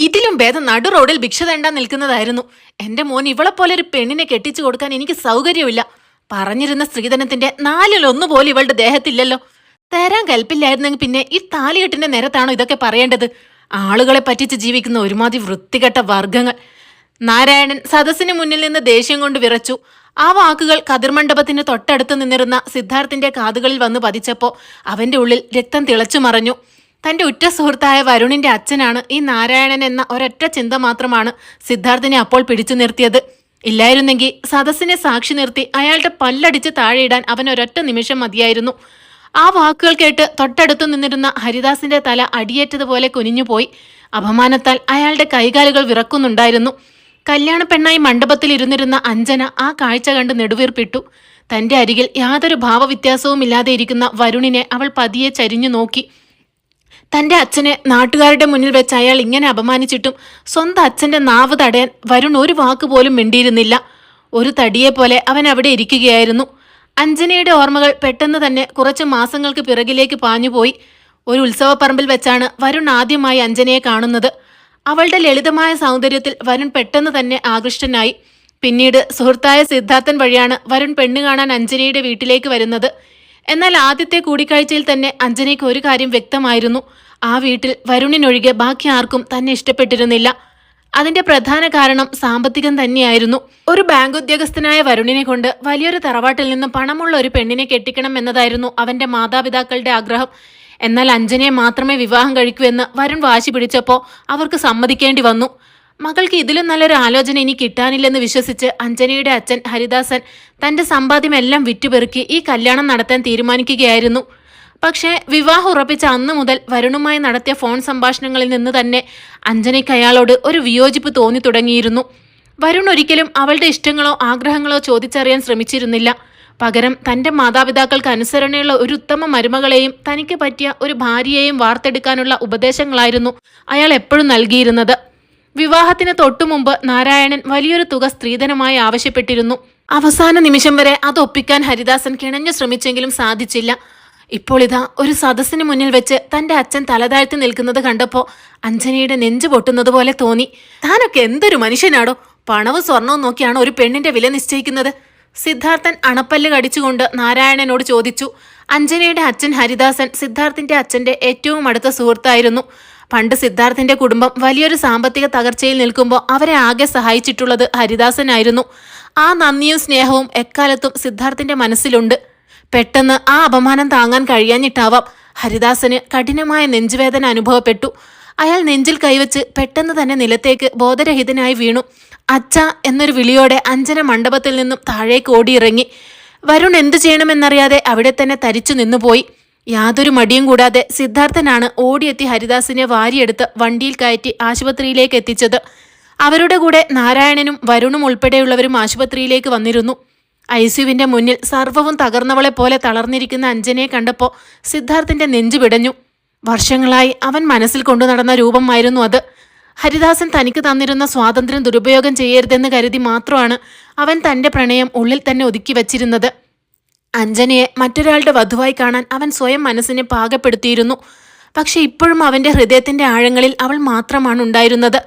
ഇതിലും ഭേദം നടു റോഡിൽ ഭിക്ഷ തേണ്ടാൻ നിൽക്കുന്നതായിരുന്നു. എന്റെ മോൻ ഇവളെപ്പോലെ ഒരു പെണ്ണിനെ കെട്ടിച്ചു കൊടുക്കാൻ എനിക്ക് സൗകര്യമില്ല. പറഞ്ഞിരുന്ന സ്ത്രീധനത്തിന്റെ 1/4 പോലും ഇവളുടെ ദേഹത്തില്ലല്ലോ. തരാൻ കൽപ്പില്ലായിരുന്നെങ്കിൽ പിന്നെ ഈ താലികെട്ടിന്റെ നേരത്താണോ ഇതൊക്കെ പറയേണ്ടത്? ആളുകളെ പറ്റിച്ച് ജീവിക്കുന്ന ഒരുമാതിരി വൃത്തികെട്ട വർഗങ്ങൾ. നാരായണൻ സദസ്സിന് മുന്നിൽ നിന്ന് ദേഷ്യം കൊണ്ട് വിറച്ചു. ആ വാക്കുകൾ കതിർമണ്ഡപത്തിന് തൊട്ടടുത്ത് നിന്നിരുന്ന സിദ്ധാർത്ഥിന്റെ കാതുകളിൽ വന്ന് പതിച്ചപ്പോ അവന്റെ ഉള്ളിൽ രക്തം തിളച്ചു മറഞ്ഞു. തന്റെ ഉറ്റ സുഹൃത്തായ വരുണിന്റെ അച്ഛനാണ് ഈ നാരായണൻ എന്ന ഒരൊറ്റ ചിന്ത മാത്രമാണ് സിദ്ധാർത്ഥിനെ അപ്പോൾ പിടിച്ചു നിർത്തിയത്. ഇല്ലായിരുന്നെങ്കിൽ സദസ്സിനെ സാക്ഷി നിർത്തി അയാളുടെ പല്ലടിച്ച് താഴെയിടാൻ അവൻ ഒരൊറ്റ നിമിഷം മതിയായിരുന്നു. ആ വാക്കുകൾ കേട്ട് തൊട്ടടുത്തു നിന്നിരുന്ന ഹരിദാസിന്റെ തല അടിയേറ്റതുപോലെ കുനിഞ്ഞുപോയി. അപമാനത്താൽ അയാളുടെ കൈകാലുകൾ വിറക്കുന്നുണ്ടായിരുന്നു. കല്യാണ പെണ്ണായി മണ്ഡപത്തിൽ ഇരുന്നിരുന്ന അഞ്ജന ആ കാഴ്ച കണ്ട് നെടുവീർപ്പിട്ടു. തന്റെ അരികിൽ യാതൊരു ഭാവവ്യത്യാസവും ഇല്ലാതെ ഇരിക്കുന്ന വരുണിനെ അവൾ പതിയെ ചരിഞ്ഞു നോക്കി. തന്റെ അച്ഛനെ നാട്ടുകാരുടെ മുന്നിൽ വെച്ച് അയാൾ ഇങ്ങനെ അപമാനിച്ചിട്ടും സ്വന്തം അച്ഛന്റെ നാവ് തടയാൻ വരുൺ ഒരു വാക്കുപോലും മിണ്ടിയിരുന്നില്ല. ഒരു തടിയെ പോലെ അവൻ അവിടെ ഇരിക്കുകയായിരുന്നു. അഞ്ജനയുടെ ഓർമ്മകൾ പെട്ടെന്ന് തന്നെ കുറച്ച് മാസങ്ങൾക്ക് പിറകിലേക്ക് പാഞ്ഞുപോയി. ഒരു ഉത്സവപ്പറമ്പിൽ വെച്ചാണ് വരുൺ ആദ്യമായി അഞ്ജനയെ കാണുന്നത്. അവളുടെ ലളിതമായ സൗന്ദര്യത്തിൽ വരുൺ പെട്ടെന്ന് തന്നെ ആകൃഷ്ടനായി. പിന്നീട് സുഹൃത്തായ സിദ്ധാർത്ഥൻ വഴിയാണ് വരുൺ പെണ്ണ് കാണാൻ അഞ്ജനയുടെ വീട്ടിലേക്ക് വരുന്നത്. എന്നാൽ ആദ്യത്തെ കൂടിക്കാഴ്ചയിൽ തന്നെ അഞ്ജനയ്ക്ക് ഒരു കാര്യം വ്യക്തമായിരുന്നു. ആ വീട്ടിൽ വരുണിനൊഴികെ ബാക്കി ആർക്കും തന്നെ ഇഷ്ടപ്പെട്ടിരുന്നില്ല. അതിന്റെ പ്രധാന കാരണം സാമ്പത്തികം തന്നെയായിരുന്നു. ഒരു ബാങ്ക് ഉദ്യോഗസ്ഥനായ വരുണിനെ കൊണ്ട് വലിയൊരു തറവാട്ടിൽ നിന്നും പണമുള്ള ഒരു പെണ്ണിനെ കെട്ടിക്കണം എന്നതായിരുന്നു അവന്റെ മാതാപിതാക്കളുടെ ആഗ്രഹം. എന്നാൽ അഞ്ജനയെ മാത്രമേ വിവാഹം കഴിക്കൂ എന്ന് വരുൺ വാശി പിടിച്ചപ്പോൾ അവർക്ക് സമ്മതിക്കേണ്ടി വന്നു. മകൾക്ക് ഇതിലും നല്ലൊരു ആലോചന ഇനി കിട്ടാനില്ലെന്ന് വിശ്വസിച്ച് അഞ്ജനയുടെ അച്ഛൻ ഹരിദാസൻ തന്റെ സമ്പാദ്യമെല്ലാം വിറ്റുപെറുക്കി ഈ കല്യാണം നടത്താൻ തീരുമാനിക്കുകയായിരുന്നു. പക്ഷേ വിവാഹം ഉറപ്പിച്ച അന്നു മുതൽ വരുണുമായി നടത്തിയ ഫോൺ സംഭാഷണങ്ങളിൽ നിന്ന് തന്നെ അഞ്ജനയ്ക്ക് അയാളോട് ഒരു വിയോജിപ്പ് തോന്നി തുടങ്ങിയിരുന്നു. വരുൺ ഒരിക്കലും അവളുടെ ഇഷ്ടങ്ങളോ ആഗ്രഹങ്ങളോ ചോദിച്ചറിയാൻ ശ്രമിച്ചിരുന്നില്ല. പകരം തന്റെ മാതാപിതാക്കൾക്ക് അനുസരണയുള്ള ഒരു ഉത്തമ മരുമകളെയും തനിക്ക് പറ്റിയ ഒരു ഭാര്യയെയും വാർത്തെടുക്കാനുള്ള ഉപദേശങ്ങളായിരുന്നു അയാൾ എപ്പോഴും നൽകിയിരുന്നത്. വിവാഹത്തിന് തൊട്ടുമുമ്പ് നാരായണൻ വലിയൊരു തുക സ്ത്രീധനമായി ആവശ്യപ്പെട്ടിരുന്നു. അവസാന നിമിഷം വരെ അത് ഒപ്പിക്കാൻ ഹരിദാസൻ കിണഞ്ഞു ശ്രമിച്ചെങ്കിലും സാധിച്ചില്ല. ഇപ്പോൾ ഇതാ ഒരു സദസ്സിന് മുന്നിൽ വെച്ച് തന്റെ അച്ഛൻ തലതാഴ്ത്തി നിൽക്കുന്നത് കണ്ടപ്പോ അഞ്ജനയുടെ നെഞ്ചു പൊട്ടുന്നത് പോലെ തോന്നി. താനൊക്കെ എന്തൊരു മനുഷ്യനാടോ! പണവും സ്വർണവും നോക്കിയാണ് ഒരു പെണ്ണിന്റെ വില നിശ്ചയിക്കുന്നത്. സിദ്ധാർത്ഥൻ അണപ്പല്ല് കടിച്ചുകൊണ്ട് നാരായണനോട് ചോദിച്ചു. അഞ്ജനയുടെ അച്ഛൻ ഹരിദാസൻ സിദ്ധാർത്ഥിന്റെ അച്ഛന്റെ ഏറ്റവും അടുത്ത സുഹൃത്തായിരുന്നു. പണ്ട് സിദ്ധാർത്ഥിന്റെ കുടുംബം വലിയൊരു സാമ്പത്തിക തകർച്ചയിൽ നിൽക്കുമ്പോൾ അവരെ ആകെ സഹായിച്ചിട്ടുള്ളത് ഹരിദാസനായിരുന്നു. ആ നന്ദിയും സ്നേഹവും എക്കാലത്തും സിദ്ധാർത്ഥിന്റെ മനസ്സിലുണ്ട്. പെട്ടെന്ന് ആ അപമാനം താങ്ങാൻ കഴിയാഞ്ഞിട്ടാവാം ഹരിദാസന് കഠിനമായ നെഞ്ചുവേദന അനുഭവപ്പെട്ടു. അയാൾ നെഞ്ചിൽ കൈവച്ച് പെട്ടെന്ന് തന്നെ നിലത്തേക്ക് ബോധരഹിതനായി വീണു. അച്ഛ എന്നൊരു വിളിയോടെ അഞ്ജന മണ്ഡപത്തിൽ നിന്നും താഴേക്ക് ഓടിയിറങ്ങി. വരുൺ എന്തു ചെയ്യണമെന്നറിയാതെ അവിടെ തന്നെ തരിച്ചു നിന്നുപോയി. യാതൊരു മടിയും കൂടാതെ സിദ്ധാർത്ഥനാണ് ഓടിയെത്തി ഹരിദാസിനെ വാരിയെടുത്ത് വണ്ടിയിൽ കയറ്റി ആശുപത്രിയിലേക്ക് എത്തിച്ചത്. അവരുടെ കൂടെ നാരായണനും വരുണും ഉൾപ്പെടെയുള്ളവരും ആശുപത്രിയിലേക്ക് വന്നിരുന്നു. ഐസിയുവിന്റെ മുന്നിൽ സർവ്വവും തകർന്നവളെ പോലെ തളർന്നിരിക്കുന്ന അഞ്ജനയെ കണ്ടപ്പോൾ സിദ്ധാർത്ഥിന്റെ നെഞ്ചു പിടഞ്ഞു. വർഷങ്ങളായി അവൻ മനസ്സിൽ കൊണ്ടു നടന്ന രൂപമായിരുന്നു അത്. ഹരിദാസൻ തനിക്ക് തന്നിരുന്ന സ്വാതന്ത്ര്യം ദുരുപയോഗം ചെയ്യരുതെന്ന് കരുതി മാത്രമാണ് അവൻ തന്റെ പ്രണയം ഉള്ളിൽ തന്നെ ഒതുക്കി വച്ചിരുന്നത്. അഞ്ജനയെ മറ്റൊരാളുടെ വധുവായി കാണാൻ അവൻ സ്വയം മനസ്സിനെ പാകപ്പെടുത്തിയിരുന്നു. പക്ഷെ ഇപ്പോഴും അവന്റെ ഹൃദയത്തിന്റെ ആഴങ്ങളിൽ അവൾ മാത്രമാണ് ഉണ്ടായിരുന്നത്.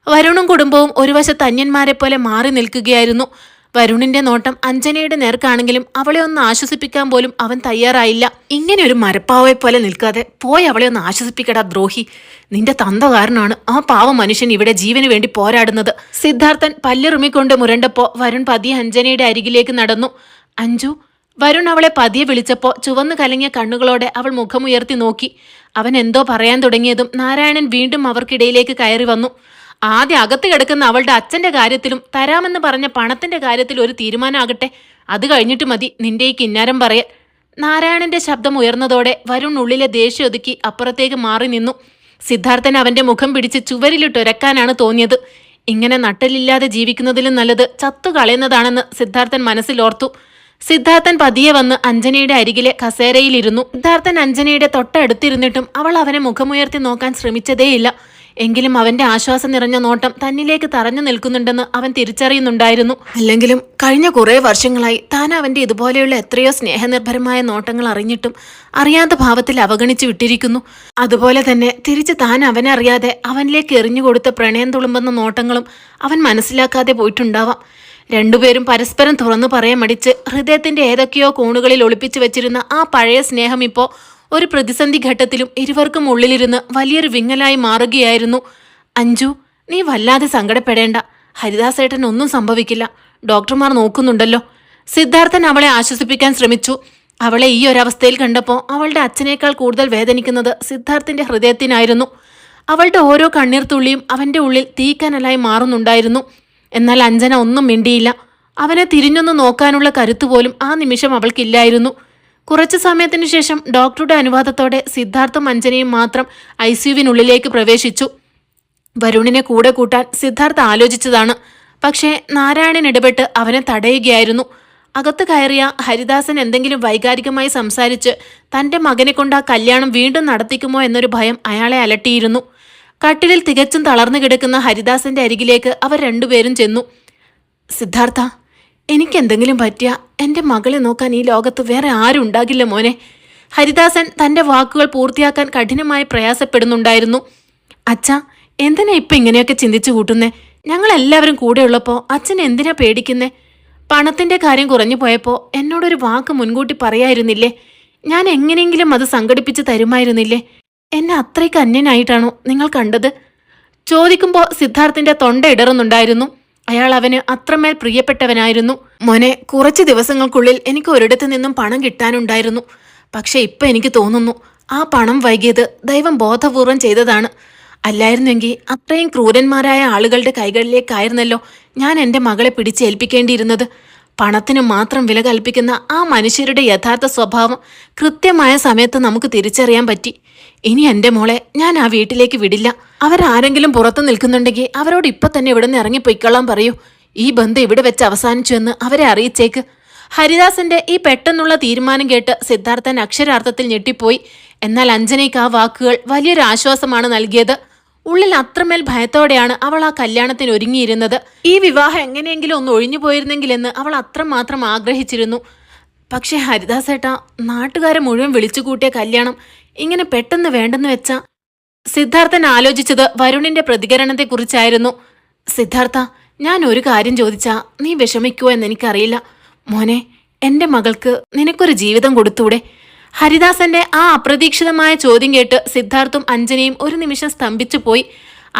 വരുണും കുടുംബവും ഒരു വശത്ത് അന്യന്മാരെ പോലെ മാറി നിൽക്കുകയായിരുന്നു. വരുണിന്റെ നോട്ടം അഞ്ജനയുടെ നേർക്കാണെങ്കിലും അവളെ ഒന്ന് ആശ്വസിപ്പിക്കാൻ പോലും അവൻ തയ്യാറായില്ല. ഇങ്ങനെ ഒരു മരപ്പാവയെ പോലെ നിൽക്കാതെ പോയി അവളെ ഒന്ന് ആശ്വസിപ്പിക്കടാ ദ്രോഹി. നിന്റെ തന്ത കാരനാണ് ആ പാവ മനുഷ്യൻ ഇവിടെ ജീവന് വേണ്ടി പോരാടുന്നത്. സിദ്ധാർത്ഥൻ പല്ലിറുമിക്കൊണ്ട് മുരണ്ടപ്പോ വരുൺ പതിയെ അഞ്ജനയുടെ അരികിലേക്ക് നടന്നു. അഞ്ജു. വരുൺ അവളെ പതിയെ വിളിച്ചപ്പോൾ ചുവന്നു കലങ്ങിയ കണ്ണുകളോടെ അവൾ മുഖമുയർത്തി നോക്കി. അവൻ എന്തോ പറയാൻ തുടങ്ങിയതും നാരായണൻ വീണ്ടും അവർക്കിടയിലേക്ക് കയറി വന്നു. ആദ്യം അകത്ത് കിടക്കുന്ന അവളുടെ അച്ഛന്റെ കാര്യത്തിലും തരാമെന്ന് പറഞ്ഞ പണത്തിന്റെ കാര്യത്തിൽ ഒരു തീരുമാനമാകട്ടെ. അത് കഴിഞ്ഞിട്ട് മതി നിന്റെ ഈ കിന്നാരം പറയൽ. നാരായണന്റെ ശബ്ദം ഉയർന്നതോടെ വരുൺ ഉള്ളിലെ ദേഷ്യം ഒതുക്കി അപ്പുറത്തേക്ക് മാറി നിന്നു. സിദ്ധാർത്ഥൻ അവന്റെ മുഖം പിടിച്ച് ചുവരിലിട്ടൊരക്കാനാണ് തോന്നിയത്. ഇങ്ങനെ നട്ടലില്ലാതെ ജീവിക്കുന്നതിലും നല്ലത് ചത്തുകളയുന്നതാണെന്ന് സിദ്ധാർത്ഥൻ മനസ്സിലോർത്തു. സിദ്ധാർത്ഥൻ പതിയെ വന്ന് അഞ്ജനയുടെ അരികിലെ കസേരയിലിരുന്നു. സിദ്ധാർത്ഥൻ അഞ്ജനയുടെ തൊട്ടടുത്തിരുന്നിട്ടും അവൾ അവനെ മുഖമുയർത്തി നോക്കാൻ ശ്രമിച്ചതേയില്ല. എങ്കിലും അവന്റെ ആശ്വാസം നിറഞ്ഞ നോട്ടം തന്നിലേക്ക് തറഞ്ഞു നിൽക്കുന്നുണ്ടെന്ന് അവൻ തിരിച്ചറിയുന്നുണ്ടായിരുന്നു. അല്ലെങ്കിലും കഴിഞ്ഞ കുറേ വർഷങ്ങളായി താൻ അവന്റെ ഇതുപോലെയുള്ള എത്രയോ സ്നേഹനിർഭരമായ നോട്ടങ്ങൾ അറിഞ്ഞിട്ടും അറിയാത്ത ഭാവത്തിൽ അവഗണിച്ചു വിട്ടിരിക്കുന്നു. അതുപോലെ തന്നെ തിരിച്ച് താൻ അവനെ അറിയാതെ അവനിലേക്ക് എറിഞ്ഞുകൊടുത്ത പ്രണയം തുളുമ്പുന്ന നോട്ടങ്ങളും അവൻ മനസ്സിലാക്കാതെ പോയിട്ടുണ്ടാവാം. രണ്ടുപേരും പരസ്പരം തുറന്നു പറയാൻ മടിച്ച് ഹൃദയത്തിന്റെ ഏതൊക്കെയോ കോണുകളിൽ ഒളിപ്പിച്ചു വെച്ചിരുന്ന ആ പഴയ സ്നേഹം ഇപ്പോൾ ഒരു പ്രതിസന്ധി ഘട്ടത്തിലും ഇരുവർക്കും ഉള്ളിലിരുന്ന് വലിയൊരു വിങ്ങലായി മാറുകയായിരുന്നു. അഞ്ജു, നീ വല്ലാതെ സങ്കടപ്പെടേണ്ട. ഹരിദാസേട്ടൻ ഒന്നും സംഭവിക്കില്ല. ഡോക്ടർമാർ നോക്കുന്നുണ്ടല്ലോ. സിദ്ധാർത്ഥൻ അവളെ ആശ്വസിപ്പിക്കാൻ ശ്രമിച്ചു. അവളെ ഈ ഒരവസ്ഥയിൽ കണ്ടപ്പോൾ അവളുടെ അച്ഛനേക്കാൾ കൂടുതൽ വേദനിക്കുന്നത് സിദ്ധാർത്ഥിന്റെ ഹൃദയത്തിനായിരുന്നു. അവളുടെ ഓരോ കണ്ണീർ തുള്ളിയും അവന്റെ ഉള്ളിൽ തീക്കനലായി മാറുന്നുണ്ടായിരുന്നു. എന്നാൽ അഞ്ജന ഒന്നും മിണ്ടിയില്ല. അവനെ തിരിഞ്ഞൊന്ന് നോക്കാനുള്ള കരുത്തുപോലും ആ നിമിഷം അവൾക്കില്ലായിരുന്നു. കുറച്ചു സമയത്തിനു ശേഷം ഡോക്ടറുടെ അനുവാദത്തോടെ സിദ്ധാർത്ഥും അഞ്ജനയും മാത്രം ICUവിനുള്ളിലേക്ക് പ്രവേശിച്ചു. വരുണിനെ കൂടെ കൂട്ടാൻ സിദ്ധാർത്ഥ് ആലോചിച്ചതാണ്. പക്ഷേ നാരായണൻ ഇടപെട്ട് അവനെ തടയുകയായിരുന്നു. അകത്ത് കയറിയ ഹരിദാസൻ എന്തെങ്കിലും വൈകാരികമായി സംസാരിച്ച് തന്റെ മകനെ കൊണ്ട് ആ കല്യാണം വീണ്ടും നടത്തിക്കുമോ എന്നൊരു ഭയം അയാളെ അലട്ടിയിരുന്നു. കട്ടിലിൽ തികച്ചും തളർന്നു കിടക്കുന്ന ഹരിദാസന്റെ അരികിലേക്ക് അവർ രണ്ടുപേരും ചെന്നു. സിദ്ധാർത്ഥ, എനിക്കെന്തെങ്കിലും പറ്റിയ എൻ്റെ മകളെ നോക്കാൻ ഈ ലോകത്ത് വേറെ ആരും ഉണ്ടാകില്ല മോനെ. ഹരിദാസൻ തൻ്റെ വാക്കുകൾ പൂർത്തിയാക്കാൻ കഠിനമായി പ്രയാസപ്പെടുന്നുണ്ടായിരുന്നു. അച്ഛാ, എന്തിനാ ഇപ്പം ഇങ്ങനെയൊക്കെ ചിന്തിച്ചു കൂട്ടുന്നേ? ഞങ്ങളെല്ലാവരും കൂടെ ഉള്ളപ്പോൾ അച്ഛൻ എന്തിനാ പേടിക്കുന്നേ? പണത്തിൻ്റെ കാര്യം കുറഞ്ഞു പോയപ്പോൾ എന്നോടൊരു വാക്ക് മുൻകൂട്ടി പറയായിരുന്നില്ലേ? ഞാൻ എങ്ങനെയെങ്കിലും അത് സംഘടിപ്പിച്ച് തരുമായിരുന്നില്ലേ? എന്നെ അത്രയ്ക്ക് അന്യനായിട്ടാണോ നിങ്ങൾ കണ്ടത്? ചോദിക്കുമ്പോൾ സിദ്ധാർത്ഥിന്റെ തൊണ്ട ഇടറുന്നുണ്ടായിരുന്നു. അയാൾ അവന് അത്രമേൽ പ്രിയപ്പെട്ടവനായിരുന്നു. മോനെ, കുറച്ച് ദിവസങ്ങൾക്കുള്ളിൽ എനിക്ക് ഒരിടത്തു നിന്നും പണം കിട്ടാനുണ്ടായിരുന്നു. പക്ഷെ ഇപ്പം എനിക്ക് തോന്നുന്നു ആ പണം വൈകിയത് ദൈവം ബോധപൂർവം ചെയ്തതാണ്. അല്ലായിരുന്നെങ്കിൽ അത്രയും ക്രൂരന്മാരായ ആളുകളുടെ കൈകളിലേക്കായിരുന്നല്ലോ ഞാൻ എൻ്റെ മകളെ പിടിച്ചേൽപ്പിക്കേണ്ടിയിരുന്നത്. പണത്തിന് മാത്രം വില കൽപ്പിക്കുന്ന ആ മനുഷ്യരുടെ യഥാർത്ഥ സ്വഭാവം കൃത്യമായ സമയത്ത് നമുക്ക് തിരിച്ചറിയാൻ പറ്റി. ഇനി എൻ്റെ മോളെ ഞാൻ ആ വീട്ടിലേക്ക് വിടില്ല. അവരാരെങ്കിലും പുറത്തു നിൽക്കുന്നുണ്ടെങ്കിൽ അവരോട് ഇപ്പൊ തന്നെ ഇവിടെ നിന്ന് ഇറങ്ങിപ്പോയിക്കൊള്ളാൻ പറയൂ. ഈ ബന്ധം ഇവിടെ വെച്ച് അവസാനിച്ചു എന്ന് അവരെ അറിയിച്ചേക്ക്. ഹരിദാസന്റെ ഈ പെട്ടെന്നുള്ള തീരുമാനം കേട്ട് സിദ്ധാർത്ഥൻ അക്ഷരാർത്ഥത്തിൽ ഞെട്ടിപ്പോയി. എന്നാൽ അഞ്ജനയ്ക്ക് ആ വാക്കുകൾ വലിയൊരു ആശ്വാസമാണ് നൽകിയത്. ഉള്ളിൽ അത്രമേൽ ഭയത്തോടെയാണ് അവൾ ആ കല്യാണത്തിന് ഒരുങ്ങിയിരുന്നത്. ഈ വിവാഹം എങ്ങനെയെങ്കിലും ഒന്ന് ഒഴിഞ്ഞു പോയിരുന്നെങ്കിലെന്ന് അവൾ അത്രമാത്രം ആഗ്രഹിച്ചിരുന്നു. പക്ഷേ ഹരിദാസേട്ട, നാട്ടുകാരെ മുഴുവൻ വിളിച്ചു കൂട്ടിയ കല്യാണം ഇങ്ങനെ പെട്ടെന്ന് വേണ്ടെന്ന് വെച്ചാ? സിദ്ധാർത്ഥൻ ആലോചിച്ചത് വരുണിന്റെ പ്രതികരണത്തെക്കുറിച്ചായിരുന്നു. സിദ്ധാർത്ഥ, ഞാൻ ഒരു കാര്യം ചോദിച്ചാ നീ വിഷമിക്കുമോ എന്നെനിക്കറിയില്ല. മോനെ, എൻ്റെ മകൾക്ക് നിനക്കൊരു ജീവിതം കൊടുത്തൂടെ? ഹരിദാസന്റെ ആ അപ്രതീക്ഷിതമായ ചോദ്യം കേട്ട് സിദ്ധാർത്ഥും അഞ്ജനയും ഒരു നിമിഷം സ്തംഭിച്ചു പോയി.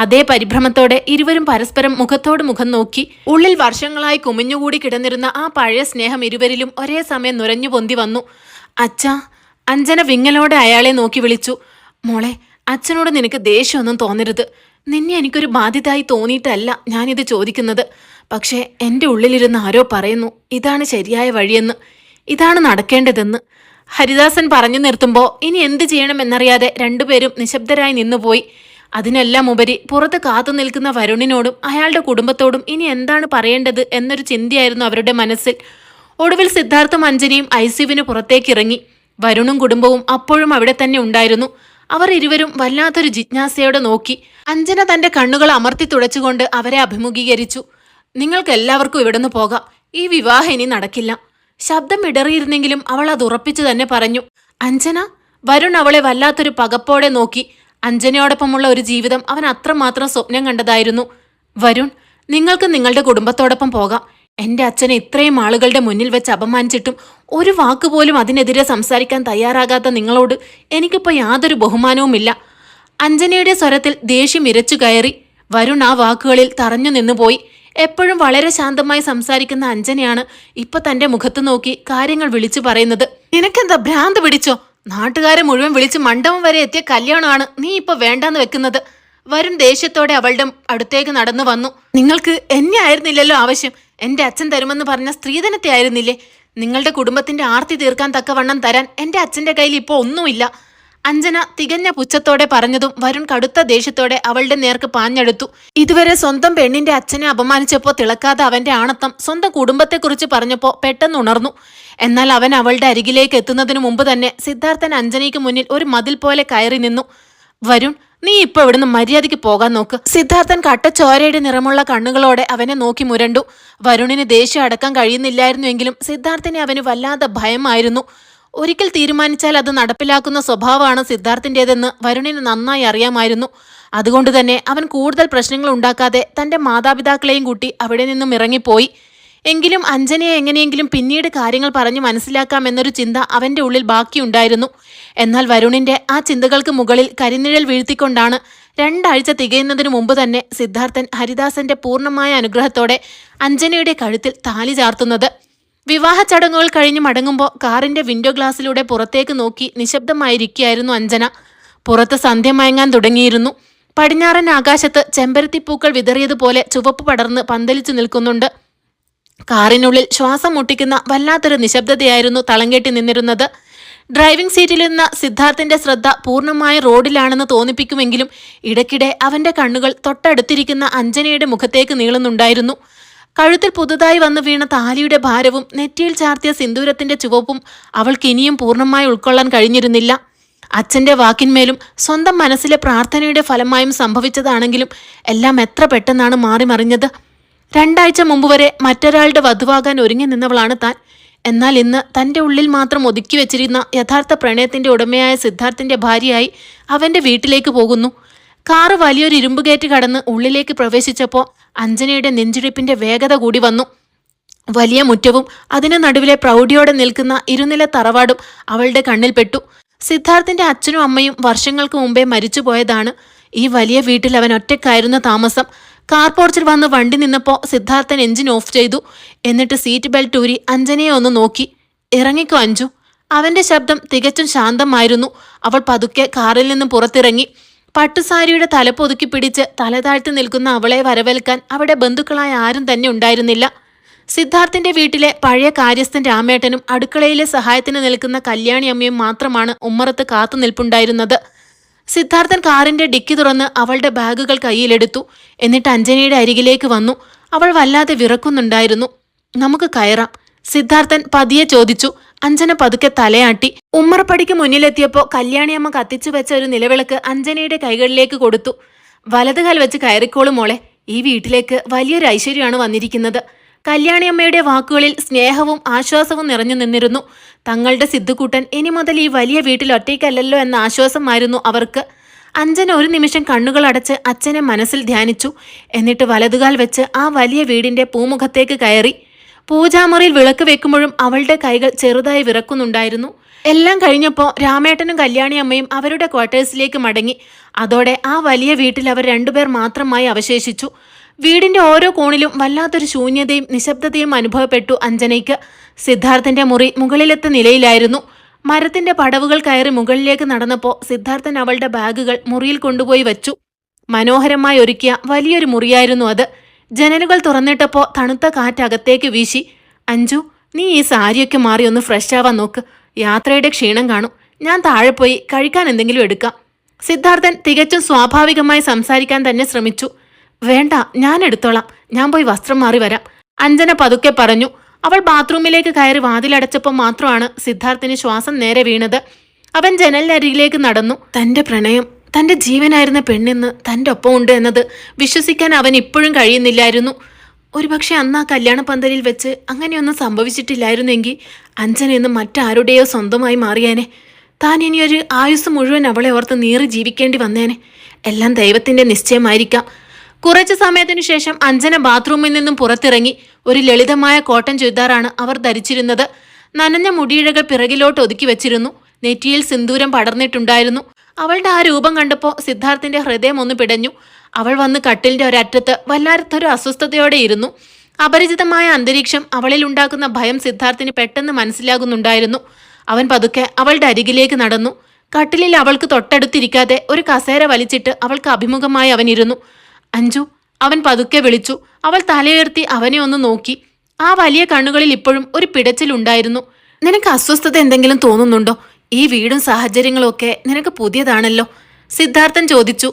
അതേ പരിഭ്രമത്തോടെ ഇരുവരും പരസ്പരം മുഖത്തോട് മുഖം നോക്കി. ഉള്ളിൽ വർഷങ്ങളായി കുമിഞ്ഞുകൂടി കിടന്നിരുന്ന ആ പഴയ സ്നേഹം ഇരുവരിലും ഒരേ സമയം നുരഞ്ഞു പൊന്തി വന്നു. അച്ഛാ, അഞ്ജന വിങ്ങലോടെ അയാളെ നോക്കി വിളിച്ചു. മോളെ, അച്ഛനോട് നിനക്ക് ദേഷ്യമൊന്നും തോന്നരുത്. നിന്നെ എനിക്കൊരു ബാധ്യതയായി തോന്നിയിട്ടല്ല ഞാനിത് ചോദിക്കുന്നത്. പക്ഷേ എൻ്റെ ഉള്ളിലിരുന്ന് ആരോ പറയുന്നു ഇതാണ് ശരിയായ വഴിയെന്ന്, ഇതാണ് നടക്കേണ്ടതെന്ന്. ഹരിദാസൻ പറഞ്ഞു നിർത്തുമ്പോൾ ഇനി എന്ത് ചെയ്യണമെന്നറിയാതെ രണ്ടുപേരും നിശബ്ദരായി നിന്നുപോയി. അതിനെല്ലാം ഉപരി പുറത്ത് കാത്തു നിൽക്കുന്ന വരുണിനോടും അയാളുടെ കുടുംബത്തോടും ഇനി എന്താണ് പറയേണ്ടത് എന്നൊരു ചിന്തയായിരുന്നു അവരുടെ മനസ്സിൽ. ഒടുവിൽ സിദ്ധാർത്ഥും അഞ്ജനയും ICUവിന് പുറത്തേക്കിറങ്ങി. വരുണും കുടുംബവും അപ്പോഴും അവിടെ തന്നെ ഉണ്ടായിരുന്നു. അവർ ഇരുവരും വല്ലാത്തൊരു ജിജ്ഞാസയോടെ നോക്കി. അഞ്ജന തന്റെ കണ്ണുകൾ അമർത്തി തുടച്ചുകൊണ്ട് അവരെ അഭിമുഖീകരിച്ചു. നിങ്ങൾക്ക് എല്ലാവർക്കും ഇവിടുന്ന് പോകാം. ഈ വിവാഹം ഇനി നടക്കില്ല. ശബ്ദം ഇടറിയിരുന്നെങ്കിലും അവൾ അത് ഉറപ്പിച്ചു തന്നെ പറഞ്ഞു. അഞ്ജന? വരുൺ അവളെ വല്ലാത്തൊരു പകപ്പോടെ നോക്കി. അഞ്ജനയോടൊപ്പമുള്ള ഒരു ജീവിതം അവൻ അത്രമാത്രം സ്വപ്നം കണ്ടതായിരുന്നു. വരുൺ, നിങ്ങൾക്ക് നിങ്ങളുടെ കുടുംബത്തോടൊപ്പം പോകാം. എൻ്റെ അച്ഛനെ ഇത്രയും ആളുകളുടെ മുന്നിൽ വെച്ച് അപമാനിച്ചിട്ടും ഒരു വാക്കുപോലും അതിനെതിരെ സംസാരിക്കാൻ തയ്യാറാകാത്ത നിങ്ങളോട് എനിക്കിപ്പോൾ യാതൊരു ബഹുമാനവുമില്ല. അഞ്ജനയുടെ സ്വരത്തിൽ ദേഷ്യം ഇരച്ചു കയറി. വരുൺ ആ വാക്കുകളിൽ തറഞ്ഞു നിന്നുപോയി. എപ്പോഴും വളരെ ശാന്തമായി സംസാരിക്കുന്ന അഞ്ജനയാണ് ഇപ്പൊ തന്റെ മുഖത്ത് നോക്കി കാര്യങ്ങൾ വിളിച്ചു പറയുന്നത്. നിനക്കെന്താ ഭ്രാന്ത് പിടിച്ചോ? നാട്ടുകാരെ മുഴുവൻ വിളിച്ച് മണ്ഡപം വരെ എത്തിയ കല്യാണമാണ് നീ ഇപ്പൊ വേണ്ടാന്ന് വെക്കുന്നത്. വരുൺ ദേഷ്യത്തോടെ അവളുടെ അടുത്തേക്ക് നടന്നു വന്നു. നിങ്ങൾക്ക് എന്നെ ആയിരുന്നില്ലല്ലോ ആവശ്യം. എന്റെ അച്ഛൻ തരുമെന്ന് പറഞ്ഞ സ്ത്രീധനത്തെ ആയിരുന്നില്ലേ? നിങ്ങളുടെ കുടുംബത്തിന്റെ ആർത്തി തീർക്കാൻ തക്കവണ്ണം തരാൻ എന്റെ അച്ഛന്റെ കയ്യിൽ ഇപ്പോൾ ഒന്നുമില്ല. അഞ്ജന തികഞ്ഞ പുച്ഛത്തോടെ പറഞ്ഞതും വരുൺ കടുത്ത ദേഷ്യത്തോടെ അവളുടെ നേർക്ക് പാഞ്ഞെടുത്തു. ഇതുവരെ സ്വന്തം പെണ്ണിന്റെ അച്ഛനെ അപമാനിച്ചപ്പോൾ തിളക്കാതെ അവന്റെ ആണത്തം സ്വന്തം കുടുംബത്തെക്കുറിച്ച് പറഞ്ഞപ്പോൾ പെട്ടെന്ന് ഉണർന്നു. എന്നാൽ അവൻ അവളുടെ അരികിലേക്ക് എത്തുന്നതിനു മുമ്പ് തന്നെ സിദ്ധാർത്ഥൻ അഞ്ജനയ്ക്ക് മുന്നിൽ ഒരു മതിൽ പോലെ കയറി നിന്നു. വരുൺ, നീ ഇപ്പൊ ഇവിടുന്ന് മര്യാദയ്ക്ക് പോകാൻ നോക്ക്. സിദ്ധാർത്ഥൻ കട്ടച്ചോരയുടെ നിറമുള്ള കണ്ണുകളോടെ അവനെ നോക്കി മുരണ്ടു. വരുണിന് ദേഷ്യം അടക്കാൻ കഴിയുന്നില്ലായിരുന്നുവെങ്കിലും സിദ്ധാർത്ഥിനെ അവന് വല്ലാതെ ഭയമായിരുന്നു. ഒരിക്കൽ തീരുമാനിച്ചാൽ അത് നടപ്പിലാക്കുന്ന സ്വഭാവമാണ് സിദ്ധാർത്ഥിൻ്റെതെന്ന് വരുണിന് നന്നായി അറിയാമായിരുന്നു. അതുകൊണ്ട് തന്നെ അവൻ കൂടുതൽ പ്രശ്നങ്ങൾ ഉണ്ടാക്കാതെ തന്റെ മാതാപിതാക്കളെയും കൂട്ടി അവിടെ നിന്നും ഇറങ്ങിപ്പോയി. എങ്കിലും അഞ്ജനയെ എങ്ങനെയെങ്കിലും പിന്നീട് കാര്യങ്ങൾ പറഞ്ഞു മനസ്സിലാക്കാമെന്നൊരു ചിന്ത അവന്റെ ഉള്ളിൽ ബാക്കിയുണ്ടായിരുന്നു. എന്നാൽ വരുണിന്റെ ആ ചിന്തകൾക്ക് മുകളിൽ കരിനിഴൽ വീഴ്ത്തിക്കൊണ്ടാണ് 2 ആഴ്ച തികയുന്നതിനു മുമ്പ് തന്നെ സിദ്ധാർത്ഥൻ ഹരിദാസന്റെ പൂർണ്ണമായ അനുഗ്രഹത്തോടെ അഞ്ജനയുടെ കഴുത്തിൽ താലി ചാർത്തുന്നത്. വിവാഹ ചടങ്ങുകൾ കഴിഞ്ഞ് മടങ്ങുമ്പോൾ കാറിന്റെ വിൻഡോ ഗ്ലാസ്സിലൂടെ പുറത്തേക്ക് നോക്കി നിശബ്ദമായിരിക്കുകയായിരുന്നു അഞ്ജന. പുറത്ത് സന്ധ്യ മയങ്ങാൻ തുടങ്ങിയിരുന്നു. പടിഞ്ഞാറൻ ആകാശത്ത് ചെമ്പരത്തിപ്പൂക്കൾ വിതറിയതുപോലെ ചുവപ്പ് പടർന്ന് പന്തലിച്ചു നിൽക്കുന്നുണ്ട്. കാറിനുള്ളിൽ ശ്വാസം മുട്ടിക്കുന്ന വല്ലാത്തൊരു നിശബ്ദതയായിരുന്നു തളം കെട്ടി നിന്നിരുന്നത്. ഡ്രൈവിംഗ് സീറ്റിലിരുന്ന സിദ്ധാർത്ഥിന്റെ ശ്രദ്ധ പൂർണ്ണമായ റോഡിലാണെന്ന് തോന്നിപ്പിക്കുമെങ്കിലും ഇടയ്ക്കിടെ അവന്റെ കണ്ണുകൾ തൊട്ടടുത്തിരിക്കുന്ന അഞ്ജനയുടെ മുഖത്തേക്ക് നീളുന്നുണ്ടായിരുന്നു. കഴുത്തിൽ പുതുതായി വന്നു വീണ താലിയുടെ ഭാരവും നെറ്റിയിൽ ചാർത്തിയ സിന്ദൂരത്തിന്റെ ചുവപ്പും അവൾക്ക് ഇനിയും പൂർണ്ണമായി ഉൾക്കൊള്ളാൻ കഴിഞ്ഞിരുന്നില്ല. അച്ഛന്റെ വാക്കിന്മേലും സ്വന്തം മനസ്സിലെ പ്രാർത്ഥനയുടെ ഫലമായും സംഭവിച്ചതാണെങ്കിലും എല്ലാം എത്ര പെട്ടെന്നാണ് മാറി മറിഞ്ഞത്. 2 ആഴ്ച മുമ്പ് വരെ മറ്റൊരാളുടെ വധുവാകാൻ ഒരുങ്ങി നിന്നവളാണ് താൻ. എന്നാൽ ഇന്ന് തന്റെ ഉള്ളിൽ മാത്രം ഒതുക്കി വെച്ചിരുന്ന യഥാർത്ഥ പ്രണയത്തിന്റെ ഉടമയായ സിദ്ധാർത്ഥിന്റെ ഭാര്യയായി അവന്റെ വീട്ടിലേക്ക് പോകുന്നു. കാറ് വലിയൊരു ഇരുമ്പുകേറ്റ് കടന്ന് ഉള്ളിലേക്ക് പ്രവേശിച്ചപ്പോൾ അഞ്ജനയുടെ നെഞ്ചിടിപ്പിന്റെ വേഗത കൂടി വന്നു. വലിയ മുറ്റവും അതിനു നടുവിലെ പ്രൗഢിയോടെ നിൽക്കുന്ന ഇരുനില തറവാടും അവളുടെ കണ്ണിൽപ്പെട്ടു. സിദ്ധാർത്ഥിന്റെ അച്ഛനും അമ്മയും വർഷങ്ങൾക്ക് മുമ്പേ മരിച്ചുപോയതാണ്. ഈ വലിയ വീട്ടിൽ അവൻ ഒറ്റയ്ക്കായിരുന്നു താമസം. കാർ പോർച്ചിൽ വന്ന് വണ്ടി നിന്നപ്പോൾ സിദ്ധാർത്ഥൻ എഞ്ചിൻ ഓഫ് ചെയ്തു. എന്നിട്ട് സീറ്റ് ബെൽറ്റ് ഊരി അഞ്ജനയെ ഒന്ന് നോക്കി. ഇറങ്ങിക്കോ അഞ്ജു. അവന്റെ ശബ്ദം തികച്ചും ശാന്തമായിരുന്നു. അവൾ പതുക്കെ കാറിൽ നിന്നും പുറത്തിറങ്ങി. പട്ടുസാരിയുടെ തലപ്പൊതുക്കി പിടിച്ച് തലതാഴ്ത്തി നിൽക്കുന്ന അവളെ വരവേൽക്കാൻ അവിടെ ബന്ധുക്കളായ ആരും തന്നെ ഉണ്ടായിരുന്നില്ല. സിദ്ധാർത്ഥിന്റെ വീട്ടിലെ പഴയ കാര്യസ്ഥൻ രാമേട്ടനും അടുക്കളയിലെ സഹായത്തിന് നിൽക്കുന്ന കല്യാണി അമ്മയും മാത്രമാണ് ഉമ്മറത്ത് കാത്തു നിൽപ്പുണ്ടായിരുന്നത്. സിദ്ധാർത്ഥൻ കാറിന്റെ ഡിക്കി തുറന്ന് അവളുടെ ബാഗുകൾ കയ്യിലെടുത്തു. എന്നിട്ട് അഞ്ജനയുടെ അരികിലേക്ക് വന്നു. അവൾ വല്ലാതെ വിറക്കുന്നുണ്ടായിരുന്നു. നമുക്ക് കയറാം, സിദ്ധാർത്ഥൻ പതിയെ ചോദിച്ചു. അഞ്ജന പതുക്കെ തലയാട്ടി. ഉമ്മറപ്പടിക്ക് മുന്നിലെത്തിയപ്പോൾ കല്യാണിയമ്മ കത്തിച്ചു വെച്ച ഒരു നിലവിളക്ക് അഞ്ജനയുടെ കൈകളിലേക്ക് കൊടുത്തു. വലതുകാൽ വെച്ച് കയറിക്കോളൂ മോളെ, ഈ വീട്ടിലേക്ക് വലിയൊരു ഐശ്വര്യമാണ് വന്നിരിക്കുന്നത്. കല്യാണിയമ്മയുടെ വാക്കുകളിൽ സ്നേഹവും ആശ്വാസവും നിറഞ്ഞു നിന്നിരുന്നു. തങ്ങളുടെ സിദ്ധുക്കൂട്ടൻ ഇനി മുതൽ ഈ വലിയ വീട്ടിൽ ഒറ്റയ്ക്കല്ലല്ലോ എന്ന ആശ്വാസമായിരുന്നു അവർക്ക്. അഞ്ജന ഒരു നിമിഷം കണ്ണുകൾ അടച്ച് അച്ഛനെ മനസ്സിൽ ധ്യാനിച്ചു. എന്നിട്ട് വലതുകാൽ വെച്ച് ആ വലിയ വീടിന്റെ പൂമുഖത്തേക്ക് കയറി. പൂജാമുറിയിൽ വിളക്ക് വെക്കുമ്പോഴും അവളുടെ കൈകൾ ചെറുതായി വിറക്കുന്നുണ്ടായിരുന്നു. എല്ലാം കഴിഞ്ഞപ്പോൾ രാമേട്ടനും കല്യാണിയമ്മയും അവരുടെ ക്വാർട്ടേഴ്സിലേക്ക് മടങ്ങി. അതോടെ ആ വലിയ വീട്ടിൽ അവർ 2 പേർ മാത്രമായി അവശേഷിച്ചു. വീടിന്റെ ഓരോ കോണിലും വല്ലാത്തൊരു ശൂന്യതയും നിശബ്ദതയും അനുഭവപ്പെട്ടു അഞ്ജനയ്ക്ക്. സിദ്ധാർത്ഥന്റെ മുറി മുകളിലത്തെ നിലയിലായിരുന്നു. മരത്തിന്റെ പടവുകൾ കയറി മുകളിലേക്ക് നടന്നപ്പോൾ സിദ്ധാർത്ഥൻ അവളുടെ ബാഗുകൾ മുറിയിൽ കൊണ്ടുപോയി വച്ചു. മനോഹരമായി ഒരുക്കിയ വലിയൊരു മുറിയായിരുന്നു അത്. ജനലുകൾ തുറന്നിട്ടപ്പോൾ തണുത്ത കാറ്റ് അകത്തേക്ക് വീശി. അഞ്ജു, നീ ഈ സാരിയൊക്കെ മാറി ഒന്ന് ഫ്രഷ് ആവാൻ നോക്ക്. യാത്രയുടെ ക്ഷീണം കാണും. ഞാൻ താഴെ പോയി കഴിക്കാൻ എന്തെങ്കിലും എടുക്കാം. സിദ്ധാർത്ഥൻ തികച്ചും സ്വാഭാവികമായി സംസാരിക്കാൻ തന്നെ ശ്രമിച്ചു. വേണ്ട, ഞാൻ എടുത്തോളാം. ഞാൻ പോയി വസ്ത്രം മാറി വരാം, അഞ്ജന പതുക്കെ പറഞ്ഞു. അവൾ ബാത്റൂമിലേക്ക് കയറി വാതിലടച്ചപ്പോൾ മാത്രമാണ് സിദ്ധാർത്ഥിന് ശ്വാസം നേരെ വീണത്. അവൻ ജനലിനരികിലേക്ക് നടന്നു. തന്റെ പ്രണയം, തന്റെ ജീവനായിരുന്ന പെണ്ണിന്ന് തൻ്റെ ഒപ്പം ഉണ്ട് എന്നത് വിശ്വസിക്കാൻ അവൻ ഇപ്പോഴും കഴിയുന്നില്ലായിരുന്നു. ഒരുപക്ഷെ അന്ന് ആ കല്യാണ പന്തലിൽ വെച്ച് അങ്ങനെയൊന്നും സംഭവിച്ചിട്ടില്ലായിരുന്നെങ്കിൽ അഞ്ജന ഇന്ന് മറ്റാരുടെയോ സ്വന്തമായി മാറിയേനെ. താൻ ഇനിയൊരു ആയുസ് മുഴുവൻ അവളെ ഓർത്ത് നീറി ജീവിക്കേണ്ടി വന്നേനെ. എല്ലാം ദൈവത്തിന്റെ നിശ്ചയമായിരിക്കാം. കുറച്ചു സമയത്തിനു ശേഷം അഞ്ജന ബാത്റൂമിൽ നിന്നും പുറത്തിറങ്ങി. ഒരു ലളിതമായ കോട്ടൺ ചുരിദാറാണ് അവർ ധരിച്ചിരുന്നത്. നനഞ്ഞ മുടിയിഴകൾ പിറകിലോട്ട് ഒതുക്കി വെച്ചിരുന്നു. നെറ്റിയിൽ സിന്ദൂരം പടർന്നിട്ടുണ്ടായിരുന്നു. അവളുടെ ആ രൂപം കണ്ടപ്പോൾ സിദ്ധാർത്ഥിന്റെ ഹൃദയം ഒന്ന് പിടഞ്ഞു. അവൾ വന്ന് കട്ടിലിന്റെ ഒരറ്റത്ത് വല്ലാത്തൊരു അസ്വസ്ഥതയോടെ ഇരുന്നു. അപരിചിതമായ അന്തരീക്ഷം അവളിൽ ഉണ്ടാക്കുന്ന ഭയം സിദ്ധാർത്ഥിന് പെട്ടെന്ന് മനസ്സിലാകുന്നുണ്ടായിരുന്നു. അവൻ പതുക്കെ അവളുടെ അരികിലേക്ക് നടന്നു. കട്ടിലിൽ അവൾക്ക് തൊട്ടടുത്തിരിക്കാതെ ഒരു കസേര വലിച്ചിട്ട് അവൾക്ക് അഭിമുഖമായി അവൻ ഇരുന്നു. അഞ്ജു, അവൻ പതുക്കെ വിളിച്ചു. അവൾ തലയുയർത്തി അവനെ ഒന്ന് നോക്കി. ആ വലിയ കണ്ണുകളിൽ ഇപ്പോഴും ഒരു പിടച്ചിലുണ്ടായിരുന്നു. നിനക്ക് അസ്വസ്ഥത എന്തെങ്കിലും തോന്നുന്നുണ്ടോ? ഈ വീടും സാഹചര്യങ്ങളും ഒക്കെ നിനക്ക് പുതിയതാണല്ലോ, സിദ്ധാർത്ഥൻ ചോദിച്ചു.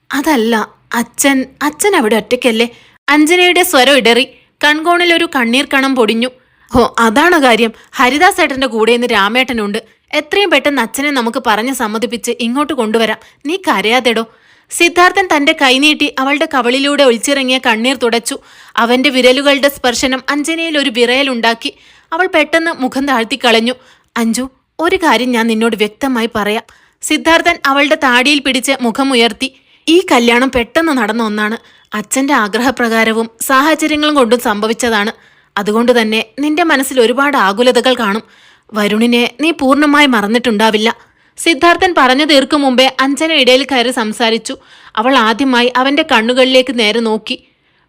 അതല്ല, അച്ഛൻ അവിടെ ഒറ്റയ്ക്കല്ലേ? അഞ്ജനയുടെ സ്വരം ഇടറി. കൺകോണിൽ ഒരു കണ്ണീർ കണം പൊടിഞ്ഞു. ഓ, അതാണ് കാര്യം. ഹരിദാസ് ഏട്ടന്റെ കൂടെ ഇന്ന് രാമേട്ടനുണ്ട്. എത്രയും പെട്ടെന്ന് അച്ഛനെ നമുക്ക് പറഞ്ഞ് സമ്മതിപ്പിച്ച് ഇങ്ങോട്ട് കൊണ്ടുവരാം. നീ കരയാതെടോ. സിദ്ധാർത്ഥൻ തന്റെ കൈനീട്ടി അവളുടെ കവളിലൂടെ ഒലിച്ചിറങ്ങിയ കണ്ണീർ തുടച്ചു. അവന്റെ വിരലുകളുടെ സ്പർശനം അഞ്ജനയിൽ ഒരു വിറയലുണ്ടാക്കി. അവൾ പെട്ടെന്ന് മുഖം താഴ്ത്തിക്കളഞ്ഞു. അഞ്ജു, ഒരു കാര്യം ഞാൻ നിന്നോട് വ്യക്തമായി പറയാം. സിദ്ധാർത്ഥൻ അവളുടെ താടിയിൽ പിടിച്ച് മുഖമുയർത്തി. ഈ കല്യാണം പെട്ടെന്ന് നടന്ന ഒന്നാണ്. അച്ഛന്റെ ആഗ്രഹപ്രകാരവും സാഹചര്യങ്ങളും കൊണ്ടും സംഭവിച്ചതാണ്. അതുകൊണ്ട് തന്നെ നിന്റെ മനസ്സിൽ ഒരുപാട് ആകുലതകൾ കാണും. വരുണിനെ നീ പൂർണ്ണമായി മറന്നിട്ടുണ്ടാവില്ല. സിദ്ധാർത്ഥൻ പറഞ്ഞു തീർക്കും മുമ്പേ അഞ്ജന ഇടയിൽ കയറി സംസാരിച്ചു. അവൾ ആദ്യമായി അവന്റെ കണ്ണുകളിലേക്ക് നേരെ നോക്കി.